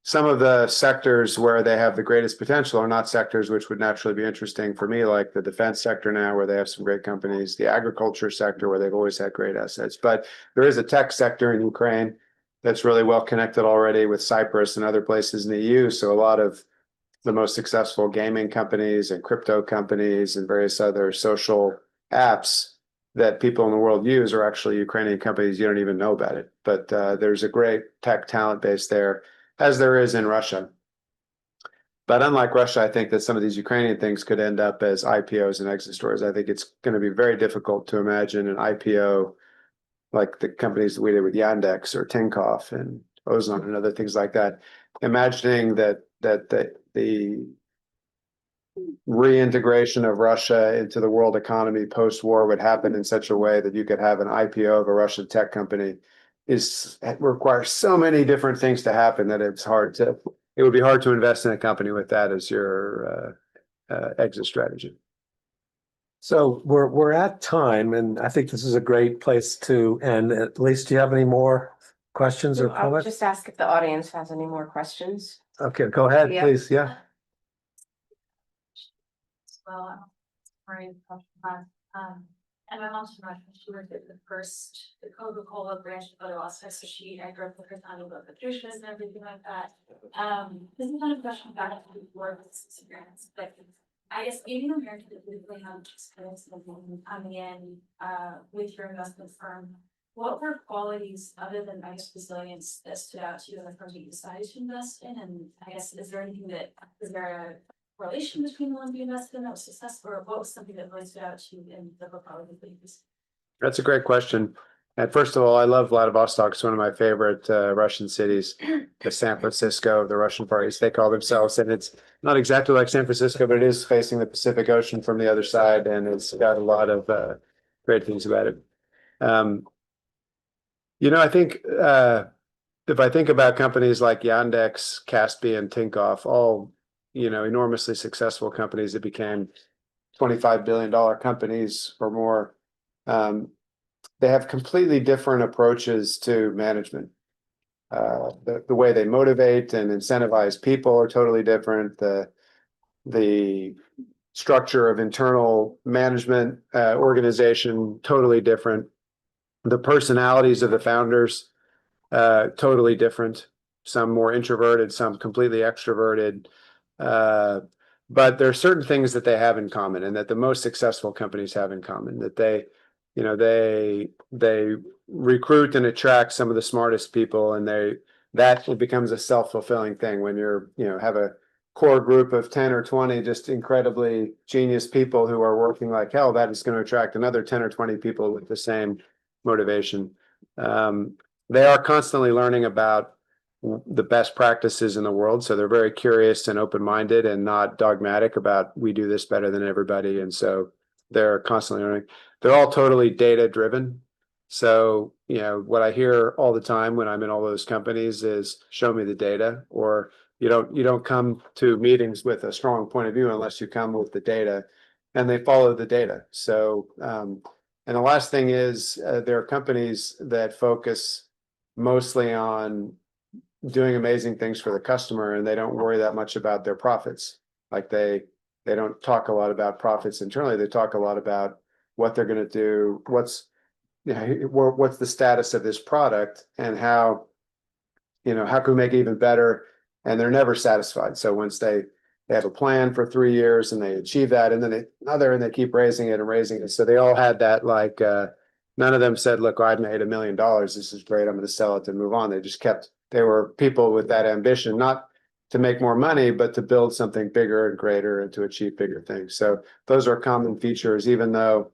some of the sectors where they have the greatest potential are not sectors which would naturally be interesting for me, like the defense sector now, where they have some great companies, the agriculture sector, where they've always had great assets. But there is a tech sector in Ukraine that's really well connected already with Cyprus and other places in the EU. So a lot of the most successful gaming companies and crypto companies and various other social apps that people in the world use are actually Ukrainian companies. You don't even know about it. But there's a great tech talent base there, as there is in Russia. But unlike Russia, I think that some of these Ukrainian things could end up as IPOs and exit stories. I think it's going to be very difficult to imagine an IPO like the companies that we did with Yandex or Tinkoff and Ozon and other things like that. Imagining that the reintegration of Russia into the world economy post-war would happen in such a way that you could have an IPO of a Russian tech company requires so many different things to happen that it would be hard to invest in a company with that as your exit strategy. So we're at time, and I think this is a great place to end. Elise, do you have any more questions or I'll comments? just ask if the audience has any more questions. Okay, go ahead, Yeah. please. Yeah. Well, very and my mom's from Russia. She worked at the Coca-Cola branch of Odyssey, so I grew up with her talking about the traditions and everything like that. This is not a question back to the work experience, but I guess being an American that really have experience of coming in with your investment firm, what were qualities other than resilience that stood out to you in the firm that you decided to invest in? And I guess is there a relation between the ones you invested in that was successful, or what was something that really stood out to you in the portfolio that you used? That's a great question. And first of all, I love Vladivostok. It's one of my favorite Russian cities, the San Francisco of the Russian Far East, they call themselves. And it's not exactly like San Francisco, but it is facing the Pacific Ocean from the other side. And it's got a lot of great things about it. I think if I think about companies like Yandex, Caspian, Tinkoff, all enormously successful companies that became $25 billion companies or more, they have completely different approaches to management. The way they motivate and incentivize people are totally different. The structure of internal management organization, totally different. The personalities of the founders, totally different. Some more introverted, some completely extroverted. But there are certain things that they have in common and that the most successful companies have in common, that they you know, they recruit and attract some of the smartest people, and that becomes a self-fulfilling thing when you're, you know, have a core group of 10 or 20 just incredibly genius people who are working like hell. That is going to attract another 10 or 20 people with the same motivation. They are constantly learning about the best practices in the world, so they're very curious and open-minded and not dogmatic about we do this better than everybody, and so they're constantly learning. They're all totally data driven. So, you know, what I hear all the time when I'm in all those companies is show me the data, or you don't come to meetings with a strong point of view unless you come with the data, and they follow the data. So, and the last thing is there are companies that focus mostly on doing amazing things for the customer, and they don't worry that much about their profits. Like they don't talk a lot about profits internally. They talk a lot about what they're going to do, what's the status of this product, and how can we make it even better. And they're never satisfied. So once they have a plan for 3 years and they achieve that, and then they keep raising it and raising it. So they all had that, like none of them said, look, I made $1 million. This is great. I'm going to sell it and move on. They were people with that ambition, not to make more money, but to build something bigger and greater and to achieve bigger things. So those are common features, even though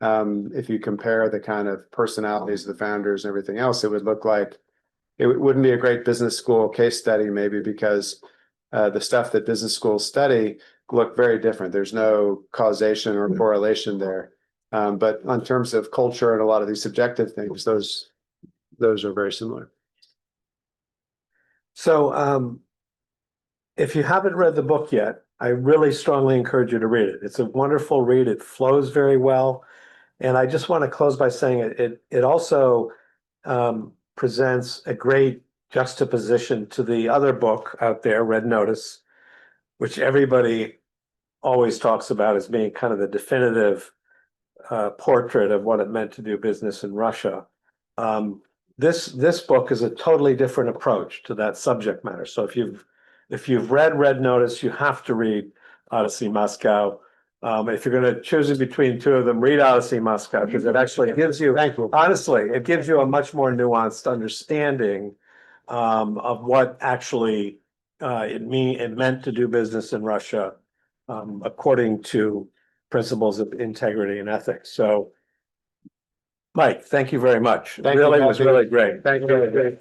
if you compare the kind of personalities of the founders and everything else, it would look like it wouldn't be a great business school case study, maybe, because the stuff that business schools study look very different. There's no causation or correlation there. But in terms of culture and a lot of these subjective things, those are very similar. So if you haven't read the book yet, I really strongly encourage you to read it. It's a wonderful read. It flows very well. And I just want to close by saying it also presents a great juxtaposition to the other book out there, Red Notice, which everybody always talks about as being kind of the definitive portrait of what it meant to do business in Russia. This book is a totally different approach to that subject matter. So if you've read Red Notice, you have to read Odyssey Moscow. If you're going to choose between two of them, read Odyssey Moscow, because it actually gives you, honestly, it gives you a much more nuanced understanding of what actually it meant to do business in Russia according to principles of integrity and ethics. So, Mike, thank you very much. Thank you, It was Calvey. really great. Thank you.